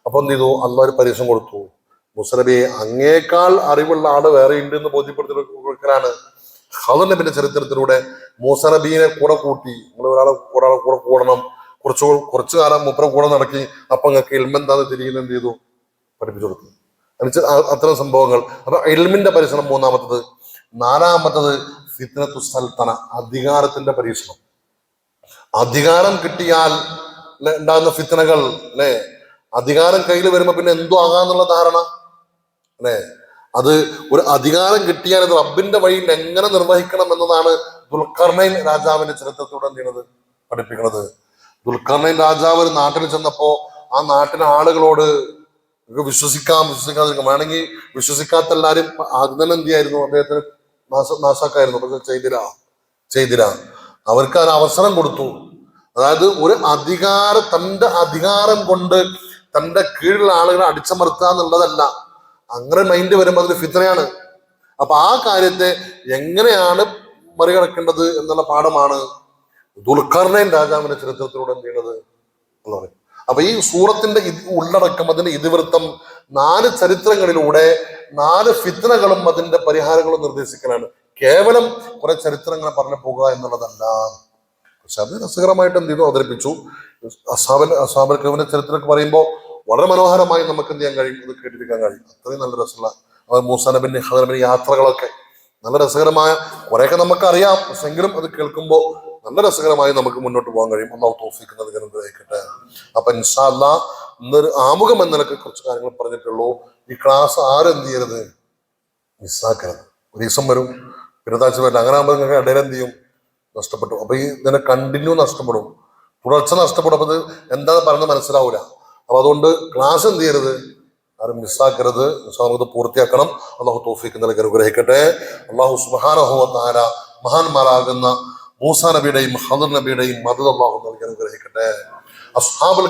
അപ്പൊ എന്ത് ചെയ്തു? അള്ളാഹ് ഒരു പരീക്ഷണം കൊടുത്തു. മൂസാ നബിയെ അങ്ങേക്കാൾ അറിവുള്ള ആള് വേറെ ഉണ്ട് എന്ന് ബോധ്യപ്പെടുത്തി കൊടുക്കലാണ്. ഖദർ നബിന്റെ ചരിത്രത്തിലൂടെ മൂസാ നബിയെ കൂടെ കൂട്ടി, നിങ്ങൾ ഒരാളെ കൂടെ കൂടണം, കുറച്ചു കാലം മൂപ്പര കൂടെ നടക്കി, അപ്പൊ നിങ്ങൾക്ക് ഇൽമെന്താന്ന് തിരിയുന്ന എന്ത് ചെയ്തു? പഠിപ്പിച്ചു കൊടുത്തു. അത്തരം സംഭവങ്ങൾ. അപ്പൊ ഇൽമിന്റെ പരീക്ഷണം മൂന്നാമത്തത്. നാലാമത്തത് ഫിത്നത്തു സൽത്തന, അധികാരത്തിന്റെ പരീക്ഷണം. അധികാരം കിട്ടിയാൽ ഉണ്ടാകുന്ന ഫിത്നകൾ അല്ലെ, അധികാരം കയ്യിൽ വരുമ്പോ പിന്നെ എന്തോ ആകാന്നുള്ള ധാരണ അല്ലെ. അത് ഒരു അധികാരം കിട്ടിയാൽ അത് റബ്ബിന്റെ വഴിയിൽ എങ്ങനെ നിർവഹിക്കണം എന്നതാണ് ദുൽഖർനൈൻ രാജാവിന്റെ ചരിത്രത്തോടെ എന്ത് ചെയ്യണത്, പഠിപ്പിക്കുന്നത്. ദുൽഖർനൈൻ രാജാവ് ഒരു നാട്ടിൽ ചെന്നപ്പോ ആ നാട്ടിലെ ആളുകളോട് വിശ്വസിക്കാതിരിക്കും, വേണമെങ്കിൽ വിശ്വസിക്കാത്ത എല്ലാരും ആദ്യം തന്നെ എന്ത് ചെയ്യായിരുന്നു, അദ്ദേഹത്തിന് നാശാക്കായിരുന്നു. പക്ഷെ ചെയ്തില്ല. അവർക്ക് ഒരു അവസരം കൊടുത്തു. അതായത് ഒരു തന്റെ അധികാരം കൊണ്ട് തന്റെ കീഴിലുള്ള ആളുകളെ അടിച്ചമർത്തുക എന്നുള്ളതല്ല. അങ്ങനെ മൈൻഡ് വരുമ്പോൾ അതിന് ഫിത്നയാണ്. അപ്പൊ ആ കാര്യത്തെ എങ്ങനെയാണ് മറികടക്കേണ്ടത് എന്നുള്ള പാഠമാണ് ദുൽഖർനൈൻ രാജാവിന്റെ ചരിത്രത്തിലൂടെ എന്ത് ചെയ്യണത് എന്ന് പറയും. അപ്പൊ ഈ സൂറത്തിന്റെ ഉള്ളടക്കം, അതിന്റെ ഇതിവൃത്തം 4 ചരിത്രങ്ങളിലൂടെ 4 ഫിത്നകളും അതിന്റെ പരിഹാരങ്ങളും നിർദ്ദേശിക്കലാണ്. കേവലം കുറെ ചരിത്രങ്ങൾ പറഞ്ഞു പോകുക എന്നുള്ളതല്ല. പക്ഷെ അത് രസകരമായിട്ട് എന്ത് ചെയ്തു അവതരിപ്പിച്ചു. അസ്ഹാബുൽ കഹ്ഫിന്റെ ചരിത്രമൊക്കെ പറയുമ്പോൾ വളരെ മനോഹരമായി നമുക്ക് എന്ത് ചെയ്യാൻ കഴിയും, അത് കേട്ടിരിക്കാൻ കഴിയും. അത്രയും നല്ല രസമുള്ള മൂസാ നബിന്റെ ഖദറിന്റെ യാത്രകളൊക്കെ നല്ല രസകരമായ, കുറെയൊക്കെ നമുക്ക് അറിയാം, പക്ഷെങ്കിലും അത് കേൾക്കുമ്പോൾ നല്ല രസകരമായി നമുക്ക് മുന്നോട്ട് പോകാൻ കഴിയും. അല്ലാഹു തൗഫീഖ് നൽകി അനുഗ്രഹിക്കട്ടെ. അപ്പൊ ഇൻഷാ അല്ലാഹ് ഇന്നൊരു ആമുഖം എന്ന നിലക്ക് കുറച്ച് കാര്യങ്ങൾ പറഞ്ഞിട്ടുള്ളൂ. ഈ ക്ലാസ് ആരും എന്ത് ചെയ്യരുത്, മിസ്സാക്കരുത്. ഒരു ദിവസം വരും, പിന്നത്താഴ്ച വരില്ല. അങ്ങനെ ആകുമ്പോൾ നിങ്ങൾക്ക് ഇടയിൽ എന്ത് ചെയ്യും, നഷ്ടപ്പെട്ടു. അപ്പൊ ഈ ഇതിനെ കണ്ടിന്യൂ നഷ്ടപ്പെടും, തുടർച്ച നഷ്ടപ്പെടും. അപ്പൊ ഇത് എന്താന്ന് പറയുന്നത് മനസ്സിലാവൂല. അപ്പൊ അതുകൊണ്ട് ക്ലാസ് എന്ത് ചെയ്യരുത്, ആരും മിസ്സാക്കരുത്. നമുക്ക് പൂർത്തിയാക്കണം. അള്ളാഹു തൗഫീഖ് നൽകി അനുഗ്രഹിക്കട്ടെ. അള്ളാഹു സുബ്ഹാനഹു വ തആല മഹാന്മാരാകുന്ന മൂസാ നബിയുടെയും ഖദർ നബിയുടെയും മദദ് അള്ളാഹു നൽകി അനുഗ്രഹിക്കട്ടെ. അസ്ഹാബുൽ